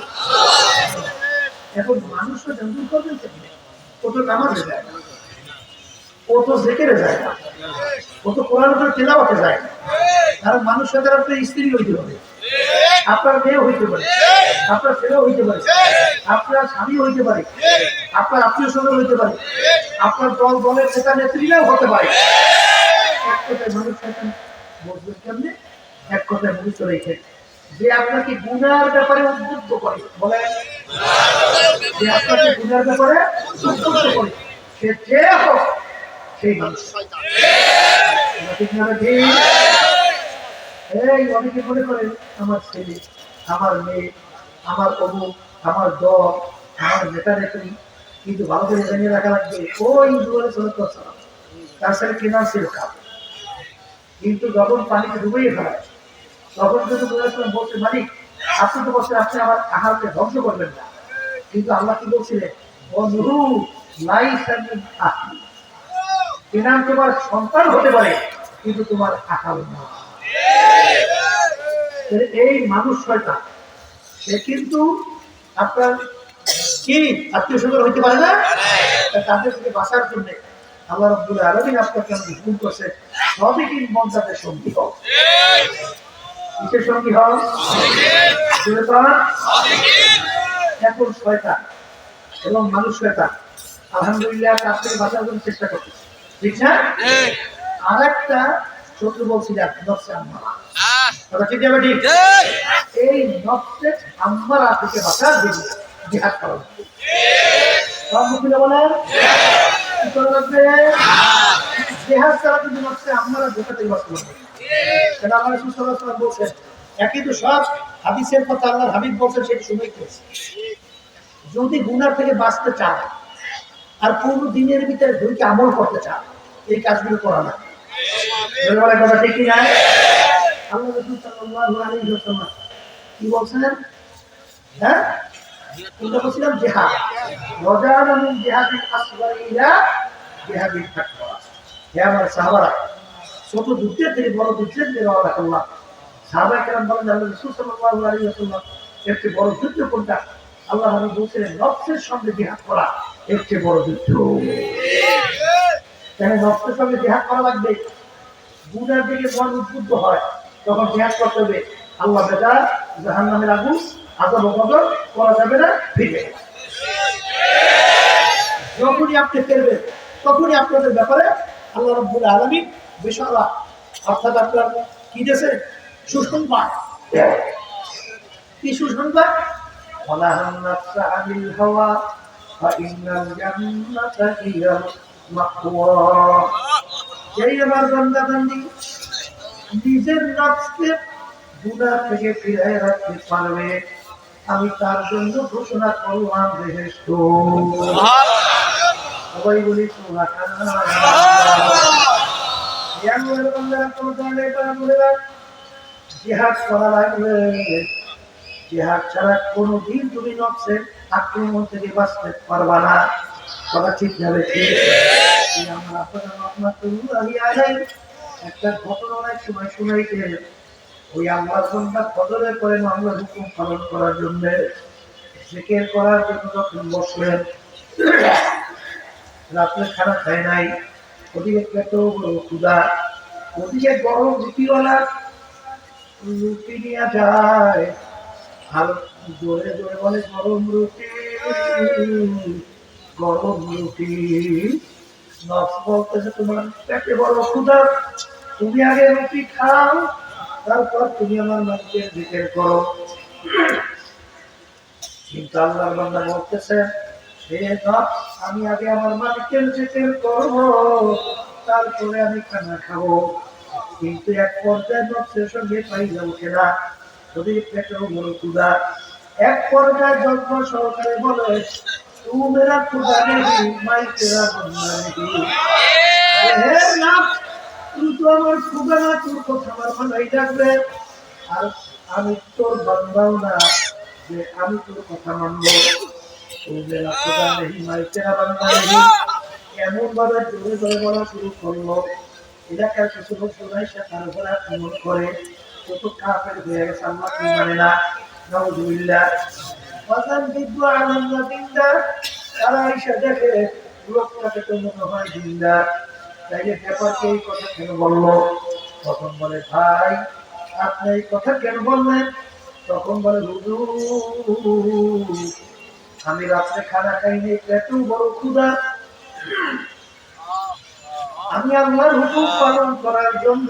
এখন মানুষও দূর করবেন কেমনে? ও তো নামাজে যায় না, ও তো জিকিরে যায় না, ও তো কোরআনের তেলাওয়াতে যায় না। কারণ মানুষের দ্বারা আপনার স্ত্রী হইতে পারে, আপনার মেয়ে হইতে পারে, আপনার ছেলে হইতে পারে, আপনার স্বামী হইতে পারে, আপনার আত্মীয় স্বজন হইতে পারে, আপনার দলের নেতা নেত্রীরাও হতে পারে। এক কথায় মানুষ এখন বলবেন কেমনে? এক কথায় বুঝতে রেখে যে আপনাকে গুনার ব্যাপারে উদ্বুদ্ধ করে, বলে যে আপনাকে গুনার ব্যাপারে উদ্বুদ্ধ করে, সে যে হোক সেই মানুষ। ঠিক না ঠিক? এই অনেকে মনে করে আমার ছেলে, আমার মেয়ে, আমার অমুক, আমার দল, আমার নেতা নেত্রী, কিন্তু ভালো করে জানিয়ে রাখা লাগবে ওই দুয়ারে চলে করছে না, তার সাথে কেনার ছিল কাপ। কিন্তু যখন পানিতে ডুবিয়ে ফেলায় তখন কিন্তু বলছে মালিক আপনি তো বলছেন আপনি আমার আহারকে ধ্বংস করবেন না, কিন্তু আল্লাহ কি বলছিলেন ও নুহু লাইসামিন আহলি, কেনান তোমার সন্তান হতে পারে কিন্তু তোমার আহার না। এই মানুষ শয়তান, সে কিন্তু আপনার কি আত্মীয় স্বজন হইতে পারে না। তাদের থেকে বাঁচার জন্য আল্লাহ রাব্বুল আলামিন আপনাকে হুকুম করছে সবই কি মনটাতে সঙ্গী হও। কিসের সঙ্গী হও? এখন শয়তান এবং মানুষ শয়তান আলহামদুলিল্লাহ তার থেকে বাঁচার জন্য চেষ্টা করছে, ঠিক না? আর একটা শত্রু বলছিলাম নফসে আম্মারা, কথা ঠিক যাবে ঠিক? এই নফসে আম্মারা থেকে বাঁচার জন্য জিহাদ করা লাগবে। সব মুখে বলেন কি করা লাগবে? জিহাদ ছাড়া কিন্তু নফসে আম্মারা যেটা থেকে বাঁচতে পারবে। সেটা আল্লাহ রাসূল সাল্লাল্লাহু আলাইহি ওয়াসাল্লাম বলছেন, একই তো সব হাদিসের কথা আল্লাহর হাবিব বলছেন, সেটা শুনেই করেছে। যদি গুনাহ থেকে বাঁচতে চান আর পুরো দিনের ভিতরে ধৈর্য আমল করতে চান, এই কাজগুলো করা লাগবে। কথা ঠিক কি না? আল্লাহ রাসূল সাল্লাল্লাহু আলাইহি ওয়াসাল্লাম কি বলছেন? হ্যাঁ, আমরা বলছিলাম জিহাদ, ওয়াজানা মিন জিহাদিল আসগর ইলা জিহাদিল আকবার। হে আমার সাহাবারা, ছোট যুদ্ধের থেকে বড় যুদ্ধের দিকে রওনা করলাম। সাহাবায়ে কেরাম বলেন আল্লাহ রাসূল সাল্লাল্লাহু আলাইহি ওয়াসাল্লাম এর চেয়ে বড় যুদ্ধ কোনটা? আল্লাহ রাব্বুল বলছিলেন নফসের সঙ্গে জিহাদ করা এর চেয়ে বড় যুদ্ধ। কেন নফসের সঙ্গে জিহাদ করা লাগবে? গুনার দিকে মন উদ্বুদ্ধ হয় তখন জিহাদ করতে হবে। আল্লাহ বেজার জাহান্নামের আগুন আযাব ও গজব করা যাবে না, ফিরবে। যখনই আপনি ফিরবেন তখনই আপনাদের ব্যাপারে আল্লাহ রাব্বুল আলামিন বিশালা অর্থাৎ আপনার কি দিয়েছে সুসংবাদ। কি সুসংবাদ? ওয়ালাহান নাফসা আনিল হাওয়া ফা ইন্নাল জান্নাতা হিয়াল মাওয়া। যেই আমার বান্দা বান্দি নিজের নফসকে গুনাহ থেকে ফিরিয়ে রাখতে পারবে, আমি তার জন্য ঘোষণা করলাম বেহেশত। সবাই বলি সুবহানাল্লাহ। জিহাদ করা লাগবে। জিহাদ ছাড়া কোনোদিন তুমি নফসের আক্রমণ থেকে বাঁচতে পারবা না। কথা ঠিক যাবে ঠিক? আমরা আপনার রহমাতুল্লাহি আলাইহি একটা ঘটনা অনেক সময় শুনাইতে, ওই আল্লাহর বান্দা ফজরের পরে মামলার হুকুম পালন করার জন্য জিকির করার জন্য যখন বসলেন, রাত্রে খানা খায় নাই, ওদিকে পেটেও বড় ক্ষুধা, ওদিকে গরম রুটিওয়ালা রুটি নিয়ে যায় আর জোরে জোরে বলে গরম রুটি, গরম রুটি। নফস বলতেছে তোমার পেটে বড় ক্ষুধা, তুমি আগে রুটি খাও, তারপর তুমি আমার মালিকের জিকির করো। কিন্তু আল্লাহর বান্দা বলতেছে হে নফস, আমি আগে আমার মালিকের জিকির করব, তারপরে আমি খানা খাবো। কিন্তু এক পর্যায়ে নফসের সঙ্গে পাইলা ওঠে না, যদি পেটেও বড় ক্ষুধা। এক পর্যায়ে যত্ন সহকারে বলে তু মেরা ক্ষুধা নেই, মাই তেরা বন্ধা নেই। হে নফস, তুই তো আমার ক্ষুধা না, তোর কথা আমার ভালোই লাগবে, আর আমি তোর বান্দাও না যে আমি তোর কথা মানবো। এমন ভাবে জোরে জোরে বলা শুরু করলো, এলাকার কিছু লোক শোনাই সে তার উপরে আক্রমণ করে, কত কাফের হয়ে গেছে, আল্লাহ কি মানে না। নাউযুবিল্লাহ। বাজান বিদ্যু আনন্দ দিনদার তারা এসে দেখে লোকটাকে তো মনে হয় দিনদার, তাইলে ব্যাপারকে এই কথা কেন বললো? তখন বলে ভাই আপনি এই কথা কেন বললেন? তখন বলে হুজুর আমি রাত্রে খানা খাইনি, এত বড় ক্ষুধা, আমি আল্লাহর হুকুম পালন করার জন্য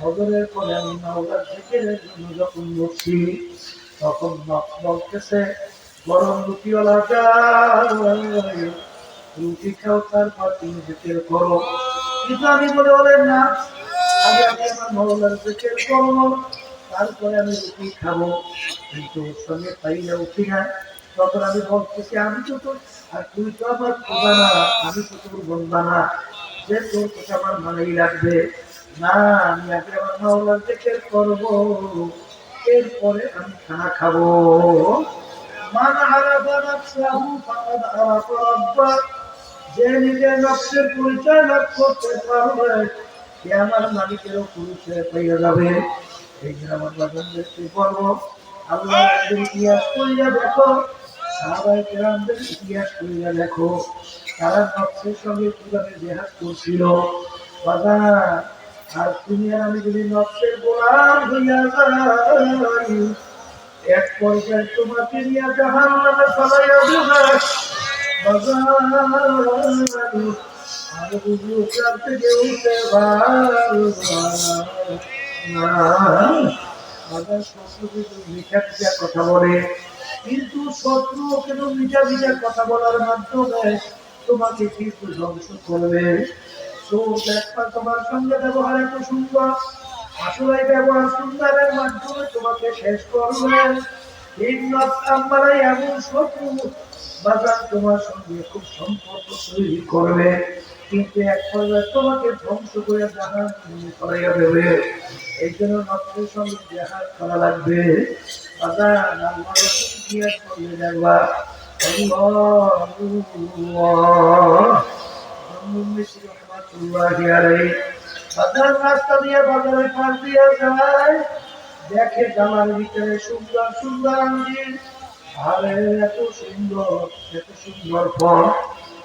হজরের পরে আমি মাওলার জিকিরের জন্য যখন বসছি তখন নফস বলতেছে গরম রুটিওয়ালা যায় রুটি খাও তারপর তুমি জিকির করো, কিন্তু আমি বলে বলেন না আগে আমি আমার মাওলার জিকির করবো তারপরে আমি রুটি খাবো, কিন্তু ওর সঙ্গে পাইলে উঠি না। তখন আমি বলতেছি আমি তো তোর, আর তুই তো আমার খোদা না, আমি তো তোর বন্ধা না যে তোর কথা আমার মানেই লাগবে না, আমি আগে আমার মাওলার জিকির করবো এরপরে আমি খানা খাবো। মান আরাফা নাফসাহু ফাকাদ আরাফা রাব্বা, যে নিজের নফসের পরিচয় লাভ করতে পারবে সে আমার মালিকেরও পরিচয় পেয়ে যাবে। এই যে আমার বাজানদেরকে বলবো আল্লাহর ইতিহাস করিয়া দেখো, সাহাবায়ে কেরামদের ইতিহাস করিয়া দেখো, তারা নফসের সঙ্গে কিভাবে জেহাদ করছিল। বাজান আর তুমি আর আমি যদি নফসের গোলাম হইয়া যাই এক পর্যায়ে তোমাকে নিয়ে জাহান্নামে ফলাইয়া দিবে। বাজান আমি বুঝি ওখান থেকে উঠতে পারবো না। বাজার শত্রু কিন্তু মিঠা মিঠা কথা বলে, কিন্তু শত্রু কেন মিঠা মিঠা কথা বলার মাধ্যমে তোমাকে কিন্তু ধ্বংস করবে। তো একবার তোমার সঙ্গে ব্যবহার এত সুন্দর, আসলে ব্যবহার সুন্দরের মাধ্যমে তোমাকে শেষ করবে। এমন শত্রু বাজার তোমার সঙ্গে খুব সম্পর্ক তৈরি করবে, কিন্তু এক পর্যায়ে তোমাকে ধ্বংস করে জাহান করাইয়া দেবে। এই জন্য নফসের সঙ্গে জেহাদ করা লাগবে। বাজার আল্লাহর ইতিহাস করলে দেখবা রাস্তা দিয়ে বাজারের পাশ দিয়ে যায়, দেখে জামার ভিতরে সুন্দর সুন্দর আঙ্গির, আরে এত সুন্দর ফল,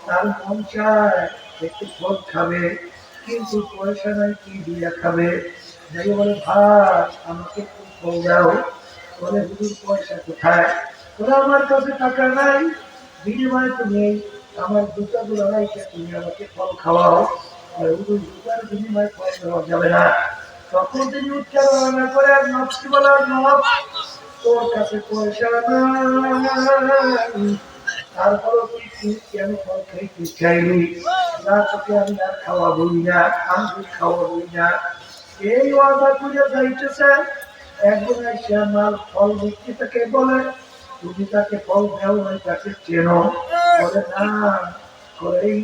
তার মন চায় একটু ফল খাবে, কিন্তু পয়সা নাই কি দিয়ে খাবে। দেখে বলে ভাই আমাকে একটু ফল দাও, বলে হুজুর পয়সা কোথায়? বলে আমার কাছে টাকা নাই, বিনিময়ে তুমি আমার জুতা গুলো রাইখে তুমি আমাকে ফল খাওয়াও। হুজুর জুতার বিনিময়ে ফল দেওয়া যাবে না। তখন তিনি উচ্চারণ করে আর নফসি বলার নফস তোর কাছে পয়সা নাই, তারপরও তুই কেন ফল খাইতে চাইলি না, তোকে আমি আর খাওয়াবই না, আমি খাওয়াবই না। এই ওয়াদা করে যাইতেছে, একজন এসে আমার ফল বিক্রেতাকে বলে তুমি তাকে ফল দেও নাই, তাকে চেনো? বলে না। এই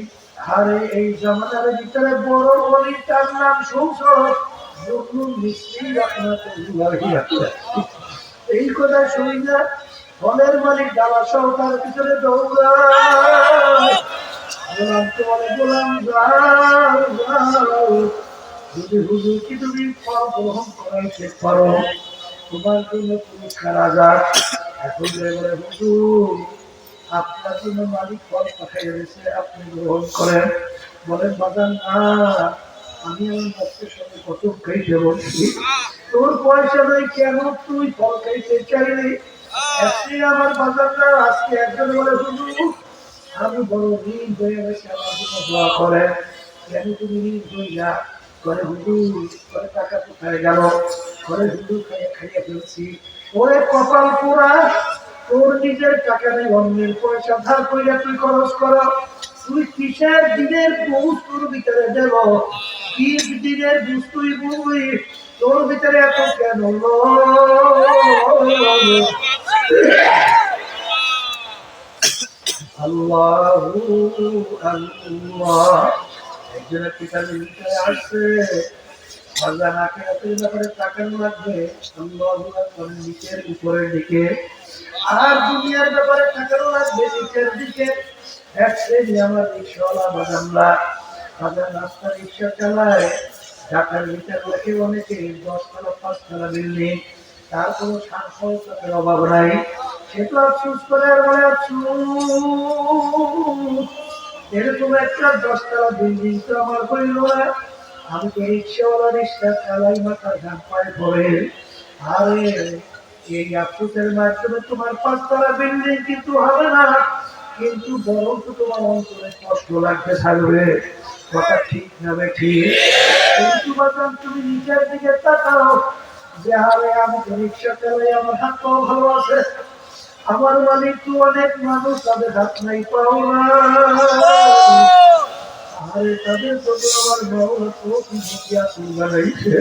হারে এই জামানার ভিতরে বড় বলি তার নাম সংসদ এই কথা শুনি না ফলের মালিক ডালা সহ তার ভিতরে দৌড়ায়, গোলাম তো বলে গোলাম যাও, যদি হুজুর কি তুমি ফল গ্রহণ করাইতে পারো তোমার জন্য তুমি খারা যাক। এখন বলে হুজুর আপনার জন্য মালিক ফল পাঠাই রয়েছে, আপনি গ্রহণ করেন। বলেন বাজান না, আমি আমার ভক্তের সঙ্গে কত খাইতে বলছি, তোর পয়সা নেই কেন তুই ফল খাইতে চাইলি? আমার বাজার না আজকে একজন বলে হুজুর আমি বড় ঋণ হয়ে গেছে, আমার জন্য দোয়া করেন। কেন তুমি ঋণ হইয়া? করে হুজুর, করে টাকা কোথায় গেল? করে হুজুর খাইয়ে ফেলছি। ওরে কপাল পোড়া, তোর নিজের টাকা নেই, অন্যের পয়সা ধার কইরা তুই খরচ কর। তুই কিসের দিনের বস্তুর ভিতরে দেব, কি দিনের বস্তুই বুঝবি, তোর ভিতরে এত কেন? আল্লাহু আল্লাহ। একজনের পিতার ভিতরে আসছে বাজার আখেরাতের ব্যাপারে তাকানো লাগবে আল্লাহু আকবার নিচের উপরের দিকে, আর দুনিয়ার ব্যাপারে তাকানো লাগবে নিচের দিকে। এক শ্রেণী আমার রিক্সাওয়ালা বাজানরা বাজার রাস্তা রিক্সা চালায়, ঢাকার ভিতর লোকে অনেকে 10 তলা 5 তলা বিল্ডিং, তার কোনো সাংসদের অভাব নাই। সে তো আফসোস করে আর বলে এরকম একটা 10 তলা বিল্ডিং তো আমার হইল না। আমি তো রিক্সাওয়ালা, রিক্সা চালাই, মাথার ঘাম পায়ে পড়ে। আরে এই আফসোসের মাধ্যমে তোমার 5 তলা বিল্ডিং কিন্তু হবে না, কিন্তু বরং তো তোমার অন্তরে কষ্ট লাগতে থাকবে। কথা ঠিক না ঠিক? কিন্তু বাজান তুমি নিজের দিকে তাকাও যে আরে আমি তো রিক্সা চালাই, আমার হাত পাও ভালো আছে, আমার মালিক তো অনেক মানুষ, তাদের হাত নাই পাও না। আরে তাদের প্রতি আমার মৌলা তো কি ভুকিয়া তুল বানাইছে,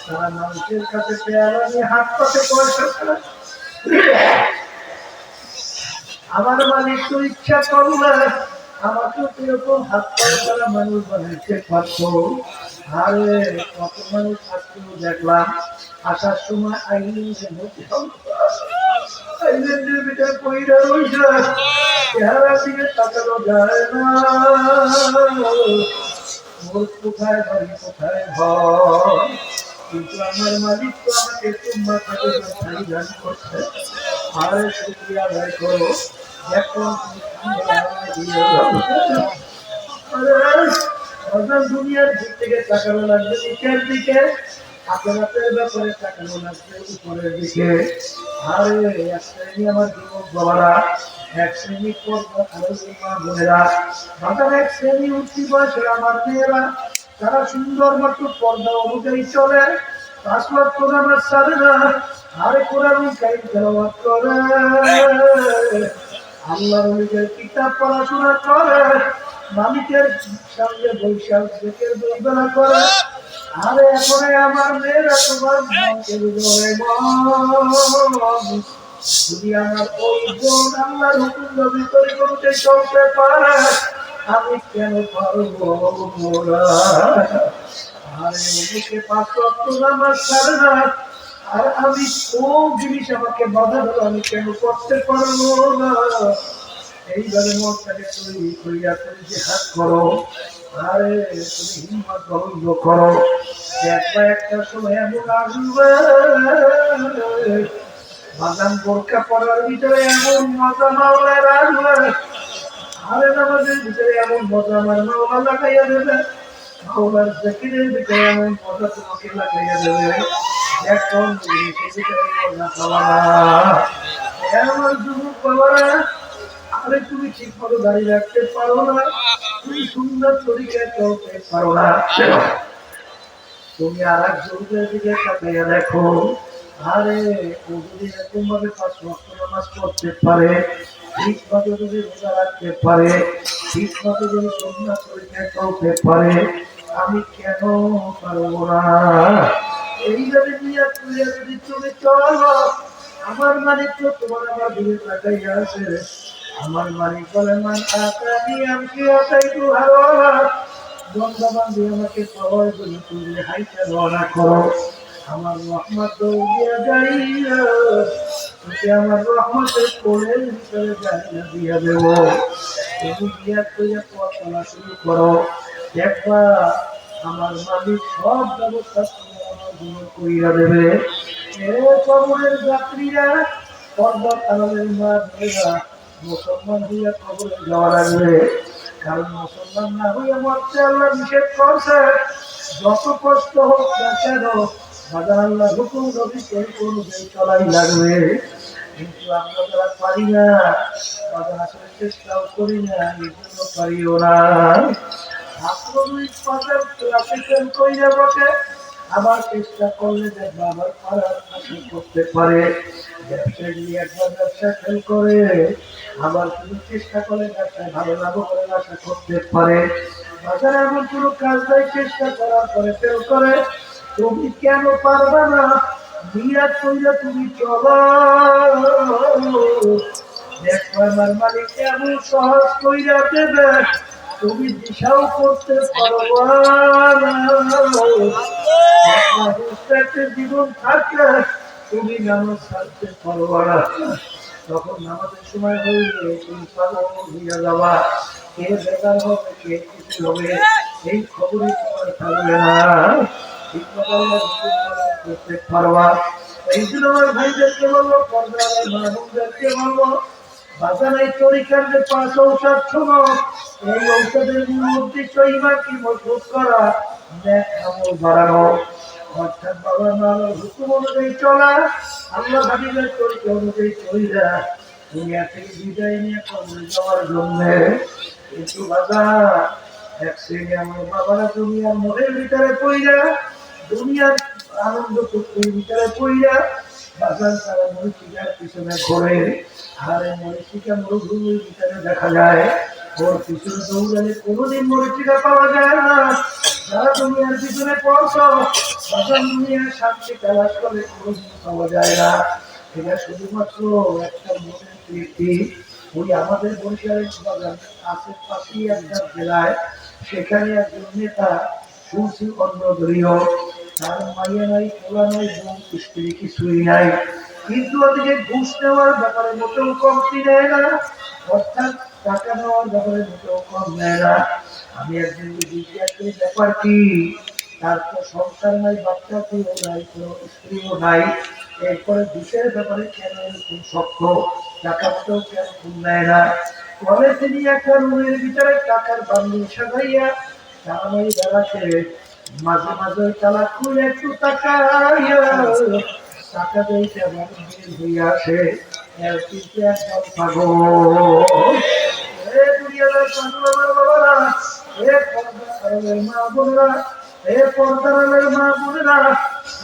তারা মানুষের কাছে পেয়ারা নিয়ে হাত পাতে পয়সা ছাড়া। আমার মালিক তো ইচ্ছা করলে আমাকে এরকম হাত পায়ে ছাড়া মানুষ বানাইতে পারতো। আরে কত মানুষ আজকেও দেখলাম আসার সময় আইলেন্ডের ভিতরে পয়সা রয়েছে, চেহারা দিকে তাকানো যায় না। মোর কোথায় বাড়ি, কোথায় ঘর, কিন্তু আমার মালিক তো আমাকে তোমার কাছে দান করছে। আরে শুক্রিয়া আদায় করো, এখন দুনিয়ার দিক থেকে তাকানো লাগবে নিচের দিকে, আখেরাতের ব্যাপারে তাকানো লাগবে উপরের দিকে। আরে এক শ্রেণী আমার যুবক বাবারা, এক শ্রেণী মা বোনেরা, বাজার এক শ্রেণী উঠতি বয়সের আমার মেয়েরা, তারা সুন্দর মতো পর্দা অনুযায়ী চলে, 5 ওয়াক্ত নামাজ ছাড়ে না, আরে কোরআন কারীম তেলাওয়াত করে, আল্লাহর ওলিদের কিতাব পড়াশোনা করে, মালিকের সঙ্গে বৈশাখ থেকে দুর্বেলা করে। আরে এখন আমার মেয়েরা তোমার যদি আমার ওই বোন আল্লাহর হুকুম দাবি করে করতে চলতে পারে, আমি কেন পারবো না? আরে ওদিকে 5 ওয়াক্ত নামাজ ছাড়ে না, আর আমি কোন জিনিস আমাকে বাধা দেবো, আমি কেন করতে পারবো না? এইভাবে মনটাকে তৈরি করিয়া তুমি জিহাদ করো। আরে তুমি হিম্মত বন্ধ করো, দেখবা একটা সময় এমন আসবে বাদাম বোরকা পড়ার ভিতরে এমন মজা মাওলার আসবে, আরে নামাজের ভিতরে এমন মজা আমার মাওলা লাগাইয়া দেবে, মাওলার জিকিরের ভিতরে এমন মজা তোমাকে লাগাইয়া দেবে, এখন জিনিসের ভিতরে মজা পাওয়া না। আমার যুবক বাবারা, আরে তুমি ঠিক মতো দাঁড়িয়ে রাখতে পারো না, তুমি সুন্দর তরিকায় চলতে পারো না, তুমি আর এক যুবকের দিকে তাকিয়ে দেখো। আরে ও যদি এরকম ভাবে 5 ওয়াক্ত নামাজ পড়তে পারে, ঠিক মতো যদি রোজা রাখতে পারে, ঠিক মতো যদি সুন্নাত তরিকায় চলতে পারে, আমি কেন পারবো না? এইভাবে নিয়াত করিয়া যদি তুমি চলো, আমার মালিক তো তোমার আমার দিকে তাকাইয়া আছে। আমার মালিক বলে মান আতানি আমকি আতাইতু হাওয়া, বন্দাবান্দি আমাকে পাওয়ার জন্য তুমি হাইটা রওনা করো, আমার রহমত দৌড়িয়া যাইয়া তোকে আমার রহমতের কোলের ভিতরে যাইয়া দিয়া দেব। তুমি দিয়া কইয়া পথ চলা শুরু করো, দেখবা আমার মালিক সব ব্যবস্থা আমার জন্য কইরা দেবে। এ কবরের যাত্রীরা, পর্দা আড়ালের মা বোনেরা, মুসলমান হইয়া কবরে যাওয়া লাগবে, কারণ মুসলমান না হইয়া মরতে আল্লাহ নিষেধ করছে। যত কষ্ট হোক না কেন বাজার আল্লাহ হুকুম নবী অনুযায়ী চলাই লাগবে, কিন্তু আমরা যারা পারি না, বাজার আসলে চেষ্টাও করি না, এই জন্য পারিও না। ছাত্র 2-5 ক্লাসে ফেল কইরা বসে, আবার চেষ্টা করলে দেখবা আবার পারার আশা করতে পারে। ব্যবসায় নিয়ে একবার ব্যবসা ফেল করে, আবার তুমি চেষ্টা করলে ব্যবসায় ভালো লাভ করে আশা করতে পারে। বাজারে এমন কোনো কাজ নাই চেষ্টা করার পরে ফেল করে, তুমি কেন পারবা না? নিয়াত কইরা তুমি চলো, দেখো আমার মালিক এমন সহজ কইরা দেবে, তুমি দিশাও করতে পারবা না। জীবন থাকলে তুমি নামাজ ছাড়তে পারবা না, তখন নামাজের সময় হইলে তুমি পাগল হইয়া যাবা, কে বেকার হবে, কে কিছু হবে, এই খবরই তোমার থাকবে না। ঠিক মতো করতে পারবা, এই জন্য আমার ভাইদেরকে বলবো, পর্দার মা বোনদেরকে বলবো, বাজার এই তরিকার যে 5 ঔষধ শোনো, এই ঔষধের মূল উদ্দেশ্য ইমানকে মজবুত করা, নেক আমল বাড়ানো, অর্থাৎ বাবা মার হুকুম অনুযায়ী চলা, আল্লাহ হাবিবের তরিকা অনুযায়ী চলা, দুনিয়া থেকে বিদায় নিয়ে কবরে যাওয়ার জন্য। কিন্তু বাজার এক শ্রেণী আমার বাবারা দুনিয়ার মোহের ভিতরে পড়িয়া, দুনিয়ার আনন্দ ফুর্তির ভিতরে পড়িয়া বাজার তারা মরিচিকার পিছনে ঘোরে। আর এই মরিচিকা মরুভূমির ভিতরে দেখা যায়, ওর পিছনে দৌড়ালে কোনোদিন মরিচিকা পাওয়া যায় না। যারা দুনিয়ার পিছনে পড়ছ, বাজার দুনিয়ার শান্তি তালাশ করলে কোনোদিন পাওয়া যায় না। এটা শুধুমাত্র একটা মনের তৃপ্তি। ওই আমাদের বরিশালের বাগান আশেপাশেই একটা জেলায়, সেখানে একজন নেতা শুনছি অন্নদলীয়, তার মাইয়া নাই, পোলা নাই, বোন স্ত্রী কিছুই নাই, কিন্তু ওদিকে ঘুষ নেওয়ার ব্যাপারে মোটেও কমতি নেয় না, অর্থাৎ টাকা নেওয়ার ব্যাপারে মোটেও কম নেয় না। আমি একদিন জিজ্ঞাসা করি ব্যাপার কি, তার তো সংসার নাই, বাচ্চা কেউ নাই, কোনো স্ত্রীও নাই, এরপরে ঘুষের ব্যাপারে কেন এরকম শক্ত, টাকা মতো কেন ঘুম নেয় না? পরে তিনি একটা রুমের ভিতরে টাকার বান্ডিল সাজাইয়া টাকাই বেড়াচ্ছে, মাঝে মাঝে তালা খুলে একটু তাকাইয়া টাকা দিয়ে আমার বের হইয়া আসে। কিন্তু একদম পাগল, এ দুনিয়ার পাগল আমার বাবারা, এ পর্দার মা বোনেরা, এ পর্দার মা বোনেরা,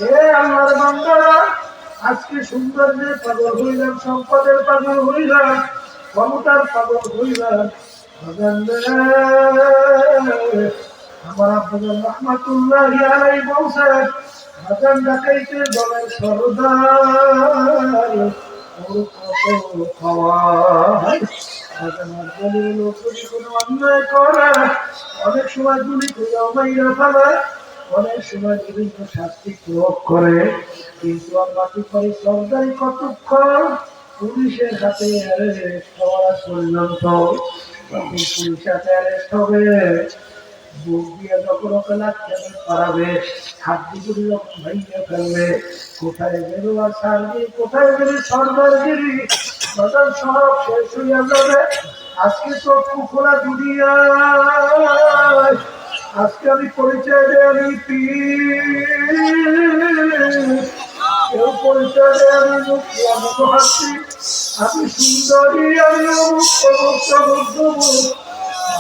এ আল্লাহর বান্দারা, আজকে সৌন্দর্যের পাগল হইলাম, সম্পদের পাগল হইলাম, ক্ষমতার পাগল হইলাম। আমার আব্বাজান রহমাতুল্লাহি আলাইহি বলছেন, বাজান ডাকাইতের দলের সরদার ওর কত খাওয়ায়। বাজানের দলের লোক যদি কোনো অন্যায় করে, অনেক সময় গুলি করে মাইরা ফেলায়, অনেক সময় বিভিন্ন শাস্তি প্রয়োগ করে, কিন্তু আমরা কি করি, সরকারি কতক্ষণ পুলিশের হাতে অ্যারেস্ট হওয়া পর্যন্ত। যখন পুলিশ হাতে অ্যারেস্ট হবে, বুক দিয়ে যখন ওকে লাগতে পারাবে, হাত দুপুরি যখন ভাইয়া ফেলবে, কোথায় গেল আর সারগিরি, কোথায় গেলি সরদারগিরি, তখন সব শেষ হইয়া যাবে। আজকে চক্ষু খোলা দুনিয়ায়, আজকে আমি পরিচয় দেয়, আমি কেউ পরিচয় দেয় আমি মুক্তি, আমি তো হাসি, আমি সুন্দরী, আমি অমুক অমুক অমুক অমুক,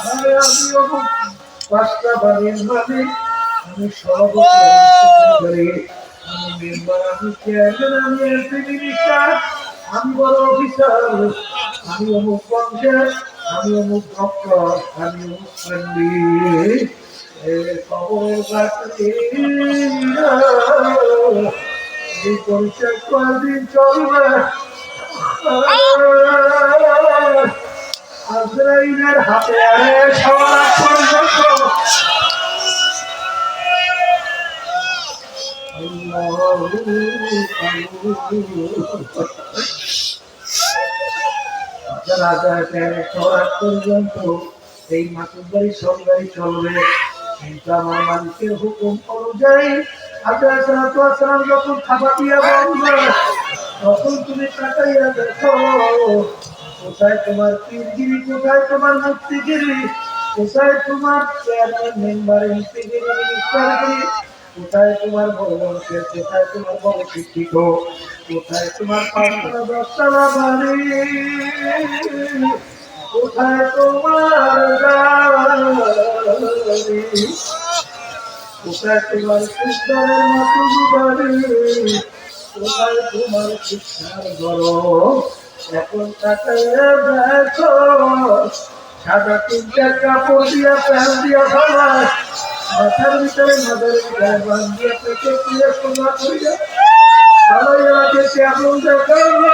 আমি অমুক 5টা বাড়ির মালিক, আমি সভাপতি, আমি মেম্বার, আমি চেয়ারম্যান, আমি এমপি মিনিস্টার, আমি বড় অফিসার, আমি অমুক বংশের, আমি অমুক ডক্টর, আমি অমুক পণ্ডিত। খবরের বাড়ি এই পরিচয় কয়েকদিন চলবে। আজরাইলের হাতে সবার পর্যন্ত পর্যন্ত এই মাসুদ বাড়ি সরকারি চলবে, কিন্তু আমার মালিকের হুকুম অনুযায়ী আজরাইল যখন খাবার দিয়া বলবে, তখন তুমি তাকাইয়া দেখো, কোথায় তোমার পীরগিরি, কোথায় তোমার মুক্তিগিরি, কোথায় তোমার চেয়ারম্যান মেম্বার এমপিগিরি মিনিস্টারগিরি, কোথায় তোমার বড় বংশের, কোথায় তোমার বড় শিক্ষিত, কোথায় তোমার 5তলা 10তলা বাড়ি, কোথায় তোমার গাড়ি, কোথায় তোমার সুন্দরের মাতুল বাড়ি, কোথায় তোমার শিক্ষার গরম। এখন তাকাইয়া দেখো, সাদা 3টা কাপড় দিয়া প্যান দিয়া ফেলা, মাথার ভিতরে মাথার গায়ে বান্ধিয়া পেটে দিয়ে সোনা করিয়া সবাই আমাকে কেমন দেখাবো।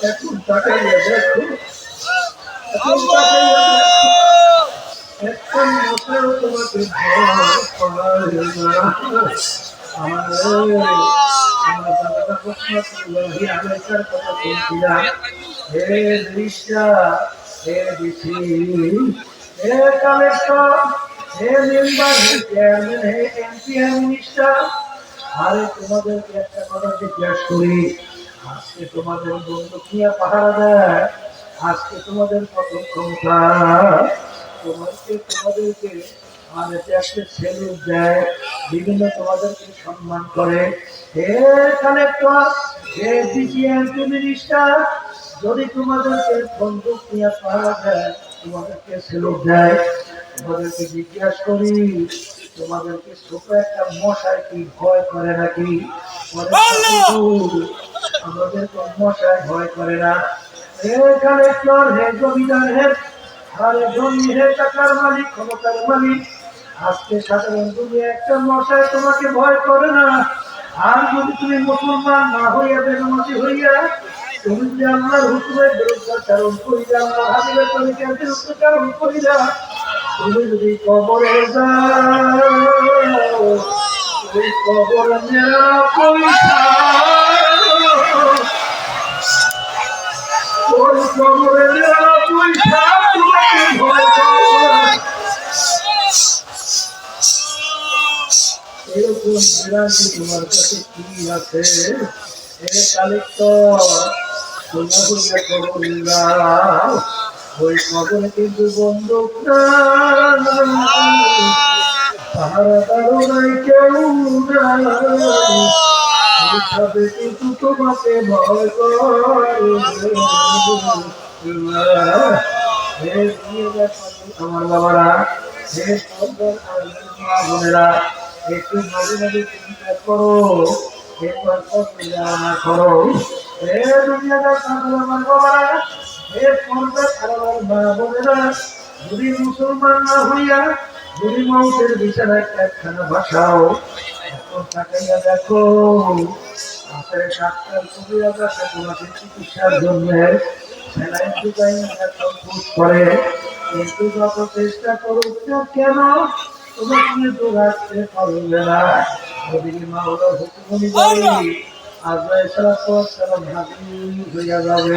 এখন তাকাইয়া দেখো, এখন তাকাইয়া দেখো, এখন মোটেও তোমাকে ভয় পায় না। আমার দাদা রহমাতুল্লাহি আলাইহির কথা শুনছিলাম। হে দৃশ্যা, হে দিছি, হে কালেক্টর, হে মেম্বার, হে চেয়ারম্যান, হে এমপি, হে মিনিস্টার, আরে তোমাদেরকে একটা কথা জিজ্ঞেস করি, আজকে তোমাদের বন্দুক নিয়ে পাহারা দেয়, আজকে তোমাদের কত ক্ষমতা, তোমাদেরকে আমাদের একটা সেলুট দেয়, বিভিন্ন তোমাদেরকে সম্মান করে। হে কালেক্টর, হে ডিসিএম মিনিস্টার, যদি তোমাদেরকে বন্দুক নিয়ে পাহারা দেয়, তোমাদেরকে সেলুট দেয়, তোমাদেরকে জিজ্ঞাসা করি, তোমাদেরকে ছোট একটা মশাই কি ভয় করে নাকি? আমাদের তো মশাই ভয় করে না। হে কালেক্টর, হে জমিদার, হে আরে জমি, হে টাকার মালিক, ক্ষমতার মালিক, আজকে সাধারণ দুনিয়া একটা মশাই তোমাকে ভয় করে না। আর যদি তুমি মুসলমান না হইয়া বেনামাজি হইয়া তুমি যে আল্লাহর হুকুমের বিরুদ্ধাচারণ করিলা, আল্লাহ হাবিবের তরিকার বিরুদ্ধাচারণ করিলা, তুমি যদি কবরে যাও, ওই কবর মেরা পয়সা, ওই কবরে মেরা পয়সা তোমাকে ভয় করবে। এরকম বিরাটি তোমার কাছে কি আছে? হে কালেক্টর, তোমরা হইয়া কবর যাও, ওই কবরে কিন্তু বন্দুক নাই, পাহারাদারও নাই, কেউ নাই, তবে কিন্তু তোমাকে ভয় করে। আমার বাবারা, হে সন্তান আর মা বোনেরা, একটু মাঝে মাঝে চিন্তা করো, একবার না করো। হে দুনিয়াদার আমার বাবারা, হে সন্তান আর আমার মা বোনেরা, যদি মুসলমান না হইয়া যদি মৌতের বিছানায় একখানা বাসাও, এখন তাকাইয়া দেখো, আপনার ডাক্তার কবিরাজ আছে তোমাকে চিকিৎসার জন্য সেলাই ডিজাইন করে, কিন্তু যত চেষ্টা করুক না কেন তোমাকে তো রাখতে পারবে না। নবীর মাওলার হুকুম অনুযায়ী আজরাইল সালাম হাজির হইয়া যাবে।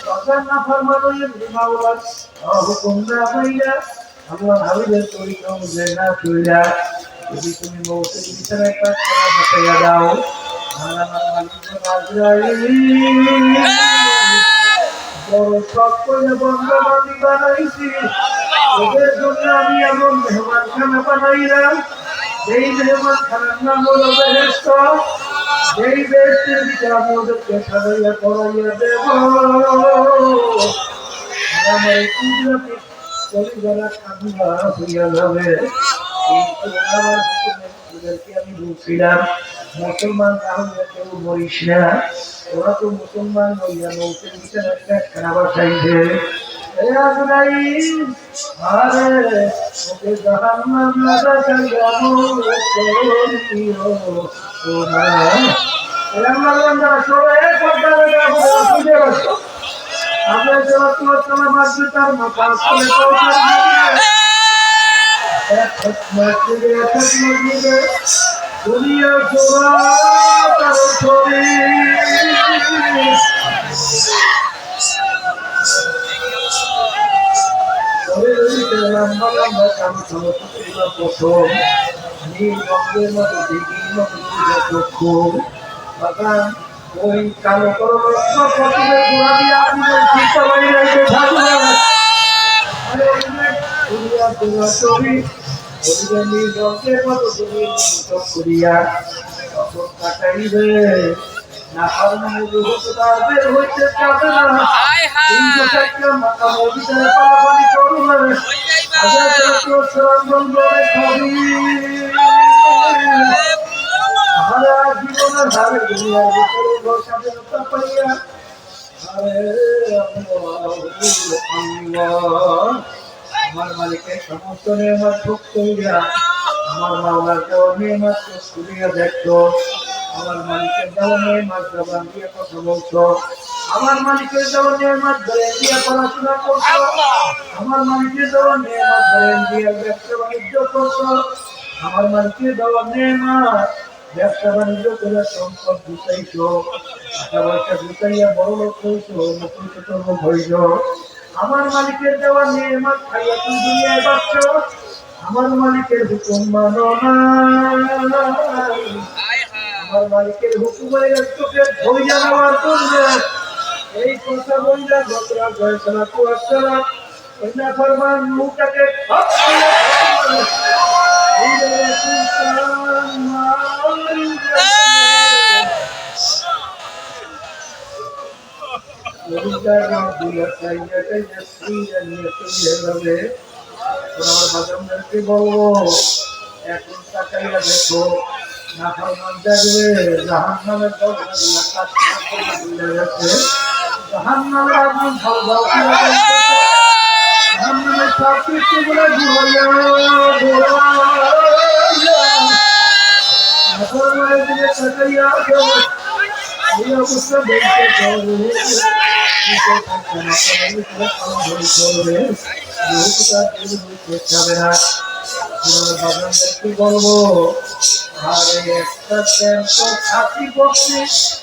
সরকার না ফরমানের মাওলার হুকুম না পাইয়া, আল্লাহ হাবিবের তরিকা অনুযায়ী না চলিয়া যদি তুমি মৌতের বিছানায় কাজখানা বসাইয়া দাও, আর আমার মালিক আজরাইল বড় শখ করে বন্ধবান্ধি বানাইছি, ওদের জন্য আমি এমন মেহমানখানা বানাইলাম, যেই মেহমানখানার নাম হলো বেহেশত, যেই বেহেশতের ভিতরে আমি ওদেরকে সাজাইয়া করাইয়া দেব। আমার কুদরতি কলিজারা ঠান্ডা হইয়া যাবে। কিন্তু আমার হুকুমের আমি বলছিলাম, মুসলমান না হইয়া কেউ মরিস না, ওরা তো মুসলমান হইয়া মৌতের ভিতরে একটা খাবার চাইছে। আরে ওকে জাহান্নাম না দেখাইয়া আপনার যারা তোমার তোমার মাঝে তার মাথা দুনিয়া জোড়া তার প্রথম নীল মতো দিঘির মতো বাগান ওই কালো করো প্রথমে গোড়া দিয়ে আপনাদের চিন্তা বাড়ি রাখবে করিয়া তখন কাটাইবে না পারমানে বের হইতে যাবে না, কিন্তু একটা মাথা মদিনায় পালাপালি করবে, জীবনের ভাবে দুনিয়ার ভিতরে স্বাধীনতা পাইয়া আমার মালিকের সমস্ত নিয়মাত ভোগ করিয়া আমার মাওলার দেওয়া নিয়মাত করিয়া দেখতো, আমার মালিকের দেওয়া নিয়মাত জবান দিয়ে কথা বলছো, আমার মালিকের দেওয়া নিয়মাত ধরে দিয়ে পড়াশোনা করছো, আমার মালিকের দেওয়া নিয়মাত ধরে দিয়ে ব্যবসা বাণিজ্য করছো, আমার মালিকের দেওয়া নেমাত, ব্যবসা বাণিজ্য করে সম্পদ জুটাইছো, টাকা পয়সা জুটাইয়া বড় লোক হইছো, নতুন ছোট লোক হইছো। আমার মালিকের দেওয়া নেমাত খাইয়া তুমি দুনিয়ায় বাঁচছো, আমার মালিকের হুকুম মানো না। আমার মালিকের হুকুমের চোখে ধরিয়া নেওয়ার জন্য এই কথা বললে বকরা জয়সালা কুয়াশালা কন্যা ফরমান মুখটাকে বলবো এখন তাকাইয়া দেখো না ফরমান দেখবে জাহান্নামের দরজা গেছে, জাহান্নামের আগুন ঝাল ঝাল করে জ্বলতেছে, জাহান্নামের সব কিছুগুলো ধুইয়া নাফরমানের দিকে তাকাইয়া এই অবস্থা দেখতে চলবে যাবে না। বাজানদেরকে বলবো আরে একটা ক্যাম্প ছাতি বসে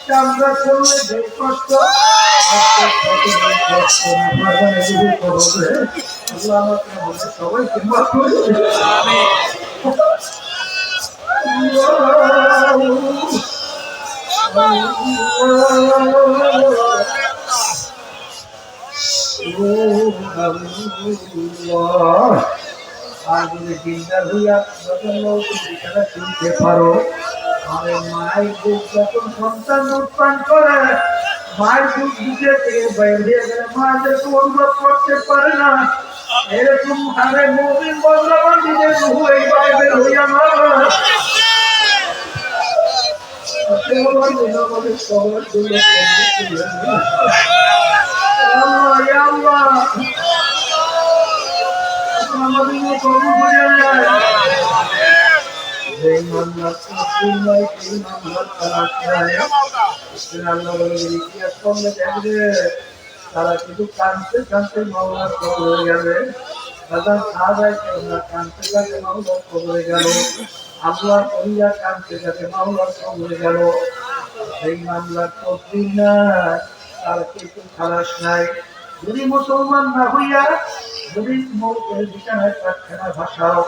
চামড়া করলে যে কষ্ট আমাকে সবাইকে মাফ করে আর যদি চিন্তার হইয়া যখন বিছানা শুনতে পারো, আরে মায়ের দুধ যখন সন্তান দুধ পান করে, মায়ের দুধ দিতে থেকে বাইরে হয়ে গেলে মায়ের অনুভব করতে পারে না, এরকম হারে মুমিন বন্ধুবান নিজের এই বাইরে হইয়া মারা সবার জন্য আমাদের কবুল করে নেয়। যেই মামলার তসবির নয় সেই মামলার তালাশ নাই। আল্লাহ বলে ইতিহাস করলে দেখবে তারা কিন্তু কানতে কানতে মামলার কবর হয়ে যাবে। দাদা সাহাবায়ে কেরামরা কানতে কানতে মামলার কবরে গেল, আল্লাহর ওলিরা কানতে কানতে মামলার কবরে গেল। সেই মামলার তসবির না তারা কিন্তু খালাস নাই। যদি মুসলমান না হইয়া যদি মৌতের বিছানায় প্রার্থনা ভাষাও,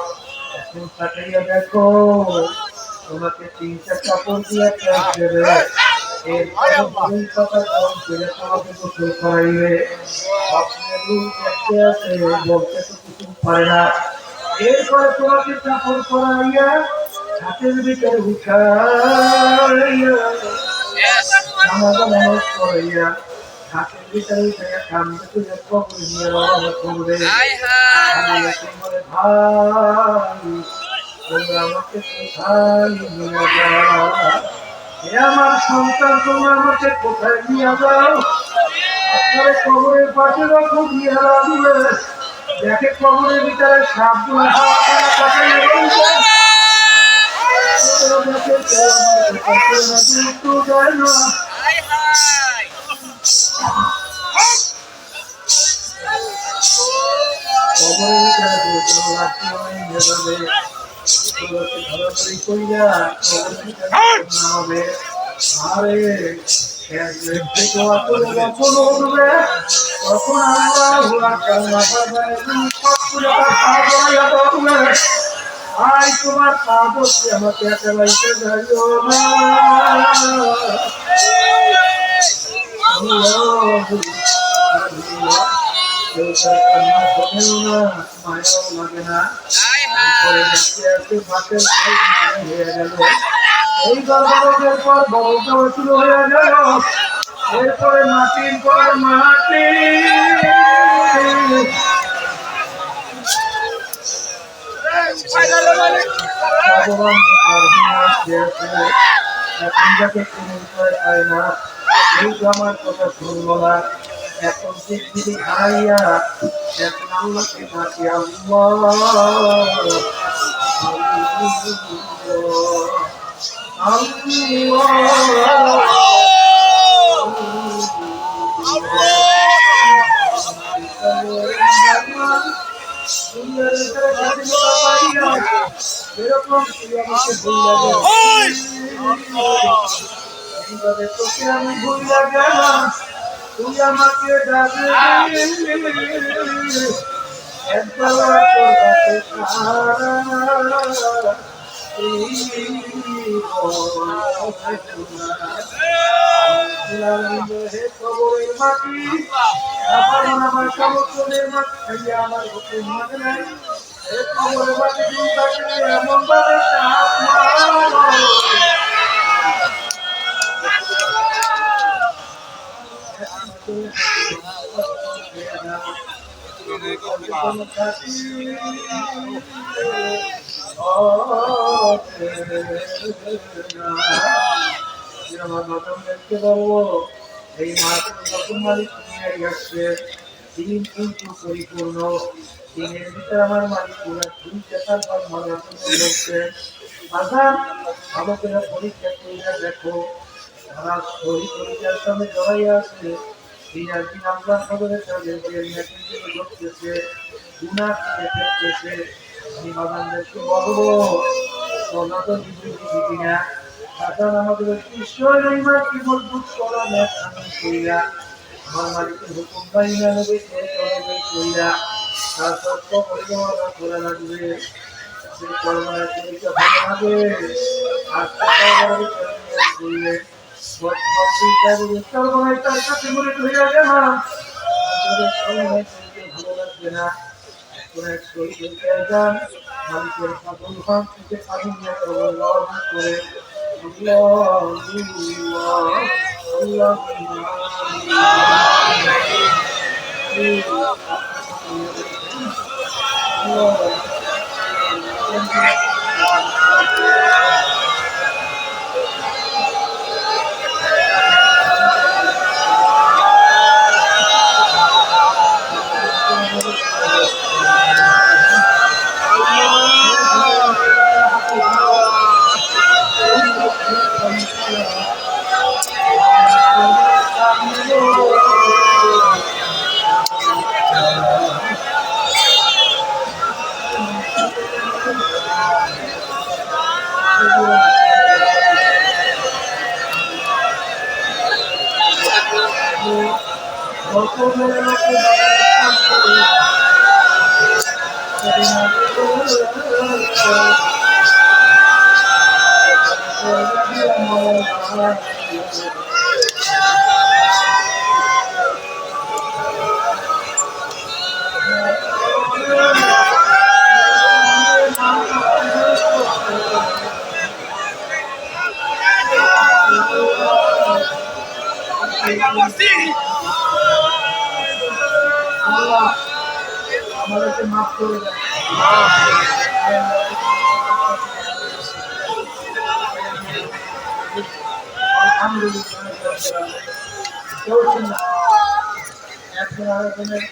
এখন তাকাইয়া দেখো তোমাকে 3টা কাপড় দিয়ে প্যাঁচ দেবে, এরপরে 2 পাতা গরম করে তোমাকে গোসল করাইবে। স্বপ্নের রূপ দেখতে আছে, বলতে তো কিছু পারে না। এরপরে তোমাকে কাপড় পরাইয়া হাতের ভিতরে উঠাইয়া নামাজ নামাজ পড়াইয়া হাতের ভিতরে উঠাইয়া কান্দে তুলে কবর নিয়ে রওনা করবে। বলে ভাই তোমরা আমাকে কোথায় নিয়ে যাও, হে আমার সন্তান তোমরা আমাকে কোথায় নিয়ে যাও? আপনার কবরের পাশে রাখো দিয়ে রাখবে, দেখে কবরের ভিতরে সাপগুলো তখন আই তোমার কাগজে আমাকে একটা লাইতে যাইও না, মায়াও লাগে না। এই গর্ভের পর বড়টাও শুরু হয়ে গেল, এরপরে মাটির পর মাটি। ভগবান এখন যাকে কোনো উপায় পায় না, এই তো আমার কথা শুনলো না, এখন দিদি হারাইয়া এখন আল্লাহকে ডাকি দুনিয়ার ভিতরে স্বাধীনতা পাইয়া এরকম তুই আমাকে ভুলিয়া গেলি। এইভাবে তোকে আমি ভুলিয়া গেলাম, তুই আমাকে ডাকলি একবার তোর কাছে সারা কবরের মাটি আমার সমুদ্রের মাটি খাইয়া আমার হুকুম মানে নাই কবরের মাটি এমন ভাবে দেখতে পারবো এই মাসের নতুন মালিক আসছে দিন কিন্তু পরিপূর্ণ দিনের ভিতরে আমার মালিক পুরা দুই চেতার পর মালার বলছে আজান ভালো করে পরীক্ষা করে দেখো তারা শরীর পরীক্ষার সামনে জড়াই আছে দিন আর দিন আমরা খবরের কাজে ঘটতেছে গুণা ফেলতেছে আমি বাগানদেরকে বলবো সনাতন বিদ্যুৎ না এখন আমাদের ঈশ্বর এই মাটি মজবুত করা আমি কইরা আমার মালিকের হুকুম পাই না নেবে চলবে কইরা তার সত্য পরিচালনা করা লাগবে কর্মরা পরীক্ষা ভালো হবে আজকে করলে তার কাছে মনে হইয়া গেলাম ভালো লাগবে না কোন এক শরীর যান মানুষের পাগল ভাব থেকে পাগল করে আমাদেরকে মাফ করে দেয় আলহামদুলিল্লাহ